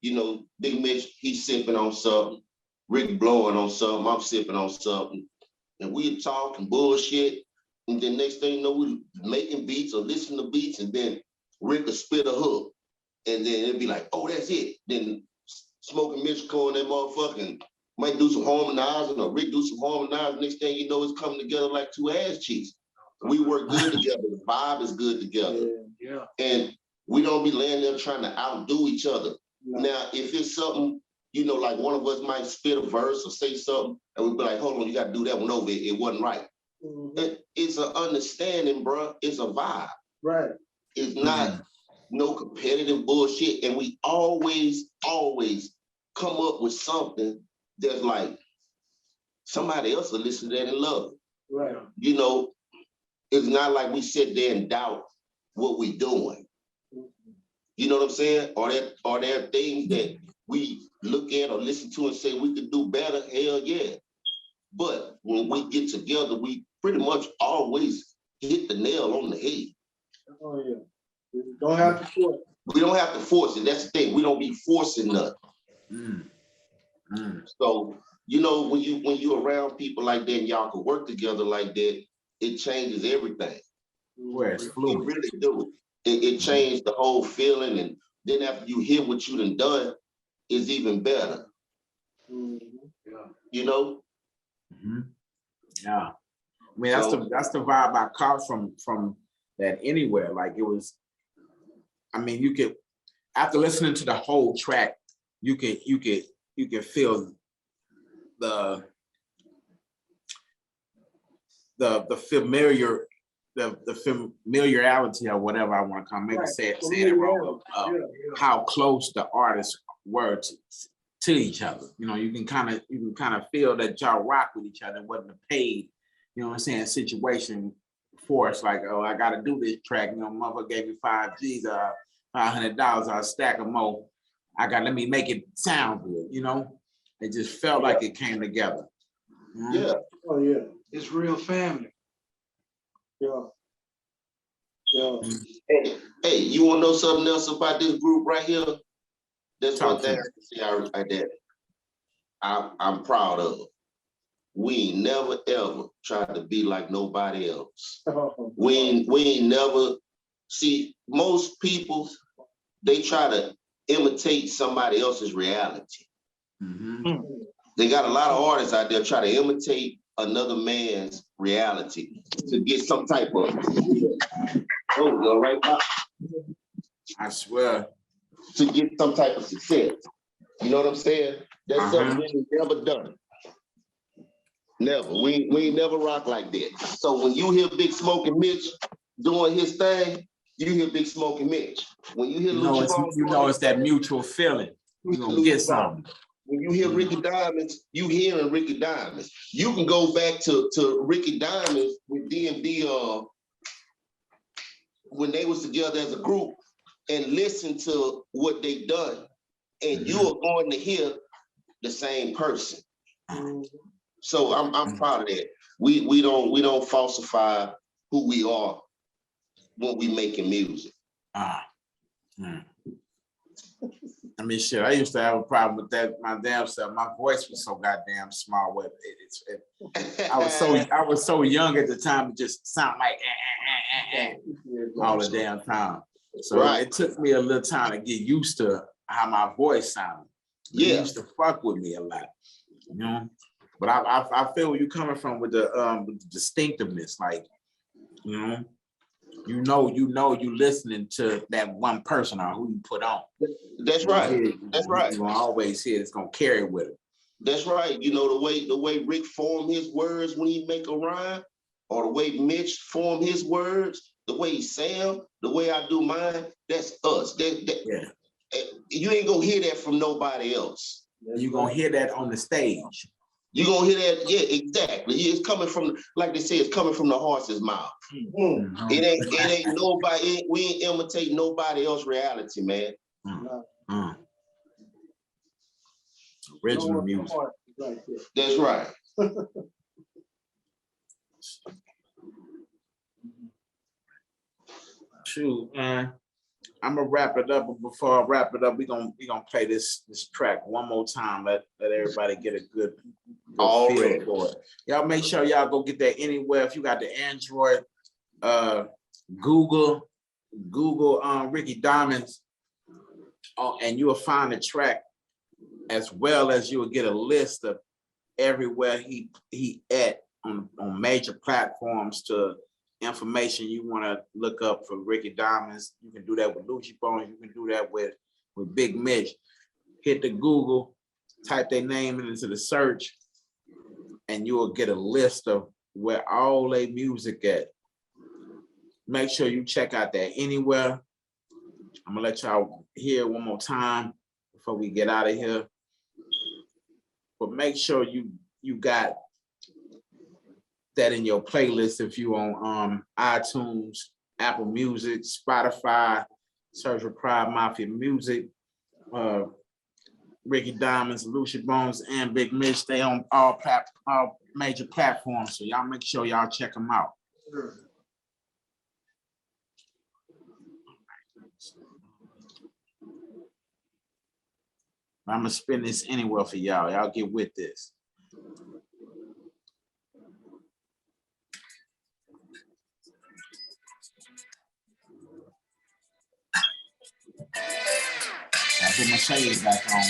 [SPEAKER 2] you know, Big Mitch, he's sipping on something, Rick blowing on something, I'm sipping on something, and we talking bullshit. And then next thing you know, we making beats or listening to beats, and then Rick will spit a hook. And then it'd be like, oh, that's it. Then Smoking Mitch calling that motherfucking might do some harmonizing, or Rick do some harmonizing. Next thing you know, it's coming together like two ass cheeks. We work good together. The vibe is good together.
[SPEAKER 3] Yeah.
[SPEAKER 2] And we don't be laying there trying to outdo each other.
[SPEAKER 4] No.
[SPEAKER 2] Now, if it's something, you know, like one of us might spit a verse or say something, and we be like, hold on, you got to do that one over. It wasn't right. It's an understanding, bro. It's a vibe.
[SPEAKER 4] Right.
[SPEAKER 2] It's not no competitive bullshit. And we always come up with something that's like somebody else will listen to that and love it.
[SPEAKER 4] Right.
[SPEAKER 2] You know, it's not like we sit there and doubt what we doing. You know what I'm saying? Are there things that we look at or listen to and say we could do better? Hell yeah. But when we get together, we pretty much always hit the nail on the head.
[SPEAKER 4] Oh yeah. You don't have to force it.
[SPEAKER 2] We don't have to force it. That's the thing. We don't be forcing nothing. So, you know, when you around people like that and y'all can work together like that, it changes everything.
[SPEAKER 1] Where it's
[SPEAKER 2] It
[SPEAKER 1] fluid.
[SPEAKER 2] really do. It changed the whole feeling, and then after you hear what you done, it's even better. You know?
[SPEAKER 1] Yeah. I mean, that's the vibe I caught from that anywhere. Like it was, I mean, you could, after listening to the whole track, you can feel the familiarity or whatever I want to call, maybe saying it wrong, of how close the artists were to each other. You know, you can kind of feel that y'all rock with each other. It wasn't a paid, you know what I'm saying, situation for us. Like, oh, I got to do this track. You know, mother gave me $5 or $500. I'll stack them more. Let me make it sound good. You know, it just felt like it came together.
[SPEAKER 2] Yeah.
[SPEAKER 4] Oh yeah.
[SPEAKER 3] It's real family.
[SPEAKER 4] Yeah. Yeah.
[SPEAKER 2] Hey, you want to know something else about this group right here? That's one
[SPEAKER 1] Talk
[SPEAKER 2] thing
[SPEAKER 1] to
[SPEAKER 2] I can say I'm proud of. We ain't never ever tried to be like nobody else. We ain't never see most people, they try to imitate somebody else's reality. They got a lot of artists out there try to imitate another man's reality to get some type of right now.
[SPEAKER 1] I swear.
[SPEAKER 2] To get some type of success. You know what I'm saying? That's something we ain't never done. Never. We ain't never rock like that. So when you hear Big Smoke and Mitch doing his thing, you hear Big Smoke and Mitch. When you hear
[SPEAKER 1] Lucci, it's that mutual feeling. You're gonna get something.
[SPEAKER 2] When you hear Ricky Diamonds, you hearing Ricky Diamonds. You can go back to Ricky Diamonds with DMD when they was together as a group and listen to what they done, and you are going to hear the same person. So I'm proud of that. We don't falsify who we are when we making music.
[SPEAKER 1] I mean, shit, I used to have a problem with that. My damn self, my voice was so goddamn small. I was so young at the time, it just sound like all the damn time. So it took me a little time to get used to how my voice sounded. It used to fuck with me a lot, you know. But I feel where you're coming from with the distinctiveness, like, you listening to that one person or who you put on.
[SPEAKER 2] That's right. That's right.
[SPEAKER 1] You're gonna always hear it's gonna carry with it.
[SPEAKER 2] That's right. You know, the way Rick formed his words when he make a rhyme, or the way Mitch formed his words, the way Sam, the way I do mine, that's us. You ain't gonna hear that from nobody else.
[SPEAKER 1] You're gonna hear that on the stage.
[SPEAKER 2] You're gonna hear that, yeah, exactly. It's coming from, like they say, it's coming from the horse's mouth. It ain't nobody, we ain't imitate nobody else's reality, man.
[SPEAKER 1] Original music.
[SPEAKER 2] That's right.
[SPEAKER 1] Shoot, man. I'm gonna wrap it up, but before I wrap it up, we gonna play this track one more time. Let everybody get a good feel for it. Y'all make sure y'all go get that anywhere. If you got the Android, Google Ricky Diamonds, and you will find the track, as well as you will get a list of everywhere he at on major platforms to information you want to look up for Ricky Diamonds. You can do that with Lucci Bones. You can do that with Big Mitch. Hit the Google, type their name into the search, and you will get a list of where all their music at. Make sure you check out that Anywhere. I'm gonna let y'all hear one more time before we get out of here. But make sure you got that in your playlist if you on iTunes, Apple Music, Spotify, search for Pride Mafia Music, Ricky Diamonds, Lucci Bones, and Big Mitch. They on all major platforms, so y'all make sure y'all check them out.
[SPEAKER 4] Sure.
[SPEAKER 1] I'm gonna spin this anywhere for y'all. Y'all get with this. I put my shades back on. My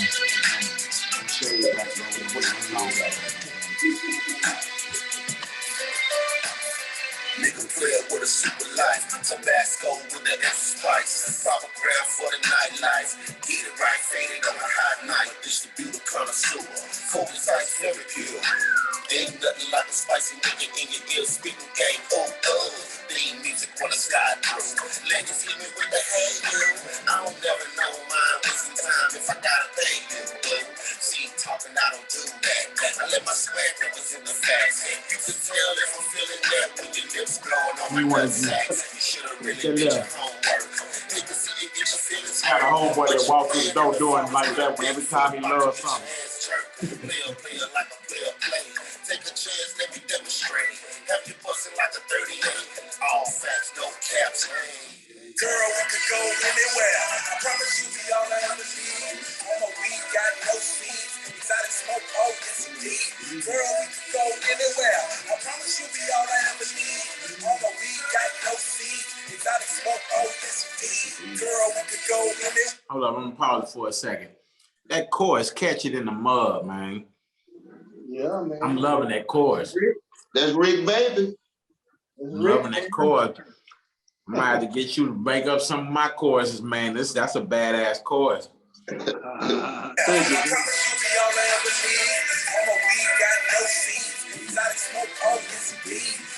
[SPEAKER 1] shades back on.
[SPEAKER 5] Nigga player with a super life, Tabasco with the extra spice, proper grab for the nightlife. Get it right, faded on a hot night. Distribute a connoisseur, focus like fairy pure. Ain't nothing like a spicy nigga in your ear, speaking game. Oh, being music on the sky through. Legends hit me with the hey you. I don't never know mine wasting time if I gotta pay you. See talking, I don't do that. I let my swag represent the facts. You can tell if I'm feeling that when your lips blowing on my sacks. You should have really did your homework. Nigga see you get your feelings hurt.
[SPEAKER 1] Got a homeboy that walks through the door doing like that when every time he loves something.
[SPEAKER 5] Player like a player play. Take a chance, let me demonstrate. Have you busting like a 38. All facts, no caps. Girl, we could go anywhere. I promise you we all I ever need. On a weed, got no seeds. Exotic smoke, oh yes indeed. Girl, we could go anywhere. I promise you we all I ever need. On a weed, got no seeds. Exotic smoke, oh yes indeed. Girl, we could go anywhere.
[SPEAKER 1] Hold up, I'm gonna pause for a second. That chorus, Catch It in the Mud, man.
[SPEAKER 4] Yeah, man.
[SPEAKER 1] I'm loving that chorus.
[SPEAKER 2] That's Rick Baby.
[SPEAKER 1] I'm loving that chorus. I might have to get you to break up some of my choruses, man. That's a badass chorus.
[SPEAKER 4] Thank you.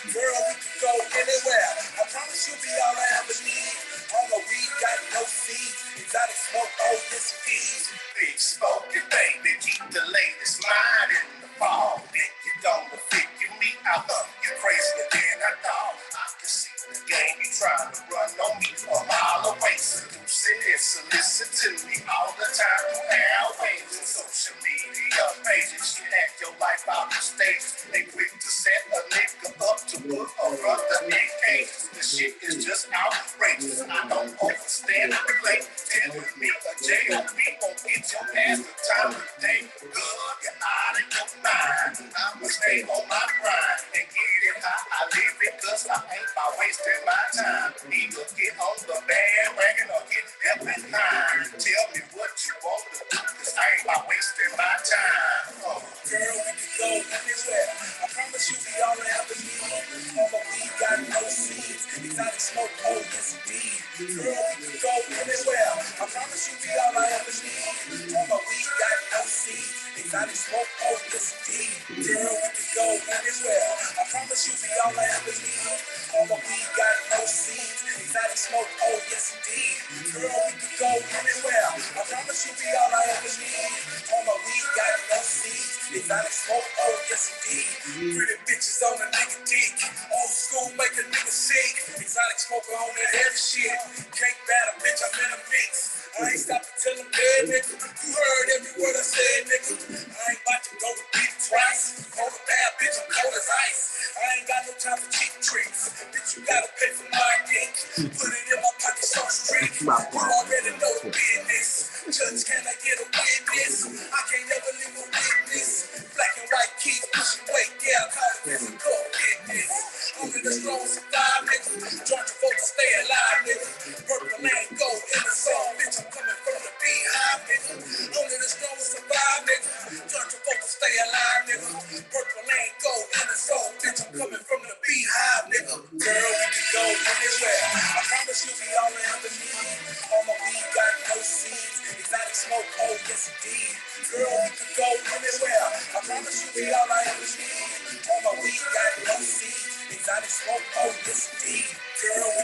[SPEAKER 5] Girl, we could go anywhere. I promise you'll be all I ever need. On the weed, got no seeds. Exotic smoke, oh yes indeed. Big smoking, baby, keep the latest line in the fall. Think you don't figure me out. You're crazier than I thought. I can see the game you trying to run on me a mile away. Seducing and soliciting me all the time. You airways and social media pages. You act your life out the stages. They quick to set a nigga up to put a brother in cages. The shit is just outrageous. I don't understand the play. Telling me a J.O.B. won't get your ass the time of day. Good, you're out of your mind. I'ma stay on my grind and get it how I live it, cause I ain't by wasting my time. Either get on the bandwagon or get left behind. Tell me what you want to do, cause I ain't by wasting my time. Oh, girl, we can go anywhere. I promise you we all ever need. Although we got no seeds, exotic smoke, oh yes indeed. Girl, we can go anywhere. I promise you we all I ever need. Although we got no seeds, exotic smoke, oh yes indeed. Girl, we can go anywhere. I promise you we all I ever need. Although we got no seeds, exotic smoke, oh yes indeed. Girl, we can go anywhere. I promise you we all I ever need. Although we got no seeds, exotic smoke, oh yes indeed. Pretty bitches on a nigga dick. Old school make a nigga sick. Exotic smoker on that heavy shit. Can't bat a bitch, I'm in a mix. I ain't stopping till I'm dead, nigga. You heard every word I said, nigga. I ain't about to go to beat twice. Hold a bad bitch, I'm cold as ice. I ain't got no time for cheap tricks. Bitch, you gotta pay for my dick. Put it in my pocket so strict. You already know the business. Judge, can I get a witness? I can't never leave a witness. Black and white keys pushing weight, yeah, I call it physical fitness. Only the strong survive, nigga. Georgia folks stay alive, nigga. Purple and gold in the song, bitch, I'm coming from the beehive, nigga. Only the strong survive, nigga. Georgia folks stay alive, nigga.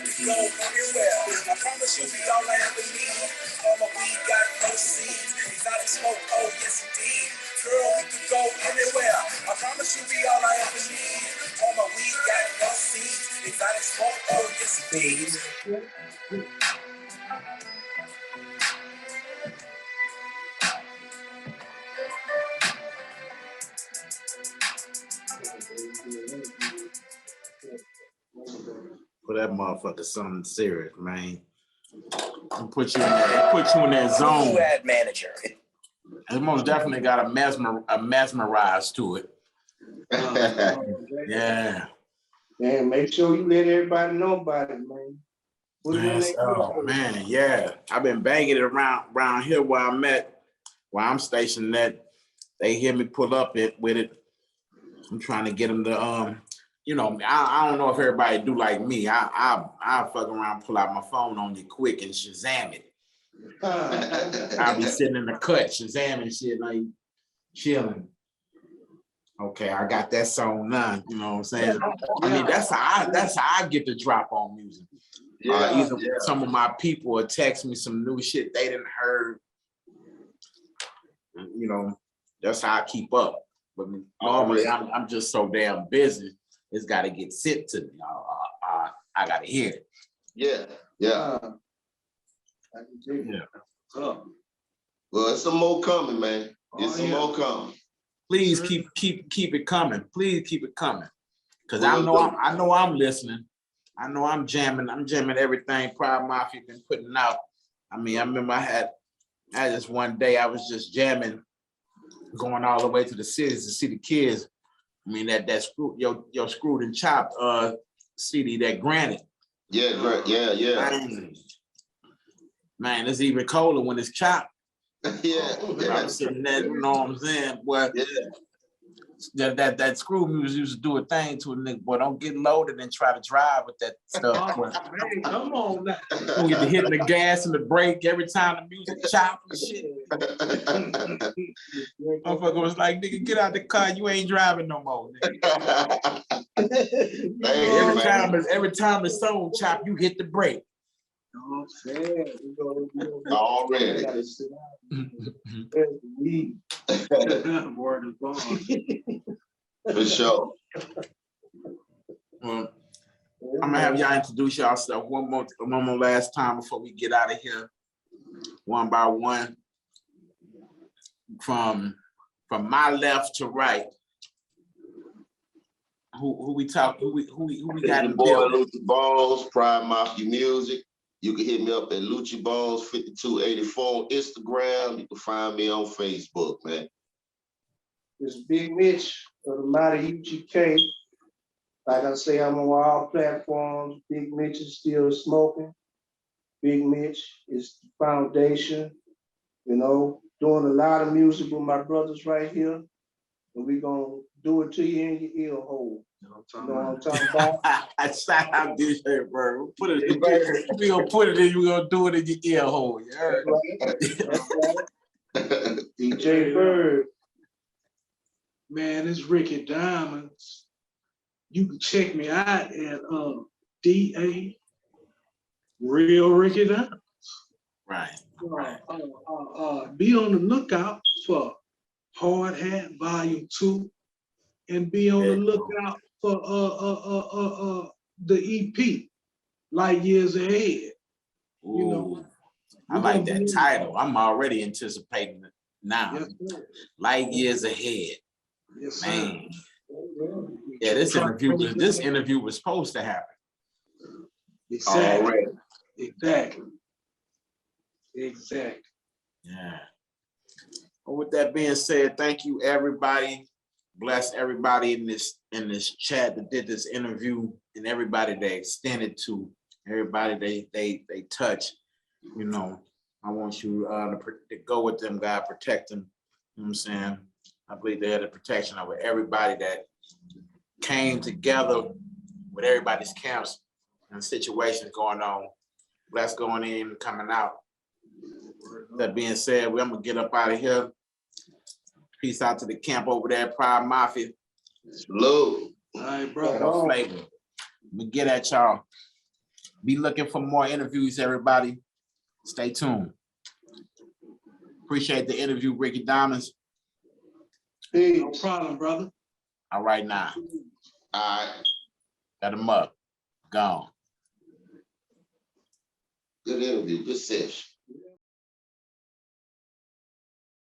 [SPEAKER 5] could go anywhere. I promise you'll be all I ever need. All my weed got no seeds. Exotic smoke, oh yes indeed. Girl, we could go anywhere. I promise you'll be all I ever need. All my weed got no seeds. Exotic smoke, oh yes indeed.
[SPEAKER 1] For that motherfucker, something serious, man. It put you in that zone.
[SPEAKER 5] Ad manager.
[SPEAKER 1] It most definitely got a mesmerized to it. Yeah.
[SPEAKER 4] Man, make sure you let everybody know about it, man. Put it in
[SPEAKER 1] Yes,
[SPEAKER 4] their
[SPEAKER 1] oh man, yeah. I've been banging it around here where I'm stationed at. They hear me pull up with it. I'm trying to get them to you know, I don't know if everybody do like me. I fuck around, pull out my phone on you quick and Shazam it. I'll be sitting in the cut, Shazamming shit, like chilling. Okay, I got that song now. You know what I'm saying? I mean, that's how I get the drop on music. Either some of my people will text me some new shit they didn't heard. You know, that's how I keep up. But normally I'm just so damn busy. It's got to get sent to me. I got to hear it.
[SPEAKER 2] Yeah.
[SPEAKER 4] Yeah.
[SPEAKER 2] Well, it's some more coming, man. It's some more coming.
[SPEAKER 1] Please keep it coming. Please keep it coming. Cause I know I'm listening. I know I'm jamming everything Pride Mafia been putting out. I mean, I remember I had this one day I was just jamming, going all the way to the cities to see the kids. I mean that your Screwed and Chopped CD, that Granted.
[SPEAKER 2] Yeah.
[SPEAKER 1] Man, it's even colder when it's chopped.
[SPEAKER 2] Yeah.
[SPEAKER 1] I'm sitting there, you know what I'm saying? Boy, that screw music used to do a thing to a nigga. Boy, don't get loaded and try to drive with that stuff. Boy.
[SPEAKER 3] Hey, come on now.
[SPEAKER 1] Don't get to hitting the gas and the brake every time the music chop and shit. Motherfucker was like, nigga, get out the car. You ain't driving no more. Every time the song chop, you hit the brake.
[SPEAKER 4] I'm saying,
[SPEAKER 2] Already.
[SPEAKER 3] Word is gone.
[SPEAKER 2] For sure.
[SPEAKER 1] Well, I'm gonna have y'all introduce yourself one more last time before we get out of here, one by one, from my left to right. Who we got in the
[SPEAKER 2] boy
[SPEAKER 1] building?
[SPEAKER 2] Lucci Bones, Pride Mafia Music. You can hit me up at Lucci Bones 5284 on Instagram. You can find me on Facebook, man.
[SPEAKER 4] It's Big Mitch of the mighty U.G.K. Like I say, I'm on all platforms. Big Mitch is still smoking. Big Mitch is the foundation, you know, doing a lot of music with my brothers right here. And we're going to do it to you in your ear hole. You know what I'm talking about?
[SPEAKER 1] Shout out DJ Bird. We gonna put it in, we gonna do it in your ear hole. You heard?
[SPEAKER 4] That's right. DJ Bird.
[SPEAKER 3] Man, it's Ricky Diamonds. You can check me out at DA Real Ricky Diamonds.
[SPEAKER 1] Right.
[SPEAKER 3] Be on the lookout for Hard Hat Volume 2, and be on the lookout for the EP, Light Years Ahead.
[SPEAKER 1] Ooh,
[SPEAKER 3] You know,
[SPEAKER 1] I like that title. I'm already anticipating it now.
[SPEAKER 3] Yes,
[SPEAKER 1] Light Years Ahead.
[SPEAKER 3] yes,
[SPEAKER 1] Man. Yeah, this interview was supposed to happen.
[SPEAKER 3] Exactly. Exactly.
[SPEAKER 1] Yeah. Well, with that being said, thank you everybody. Bless everybody in this chat that did this interview, and everybody they extended to, everybody they touch. You know, I want you to go with them, God protect them. You know what I'm saying? I believe they had the protection over everybody that came together with everybody's camps and situations going on. Bless going in and coming out. That being said, I'm gonna get up out of here. Peace out to the camp over there, Pride Mafia.
[SPEAKER 2] Salute.
[SPEAKER 3] All right, bro.
[SPEAKER 1] No flavor. Let me get at y'all. Be looking for more interviews, everybody. Stay tuned. Appreciate the interview, Ricky Diamonds.
[SPEAKER 3] No
[SPEAKER 4] Peace.
[SPEAKER 3] problem, brother.
[SPEAKER 1] All right now.
[SPEAKER 2] All right,
[SPEAKER 1] Got him up. Gone.
[SPEAKER 2] good interview, good session.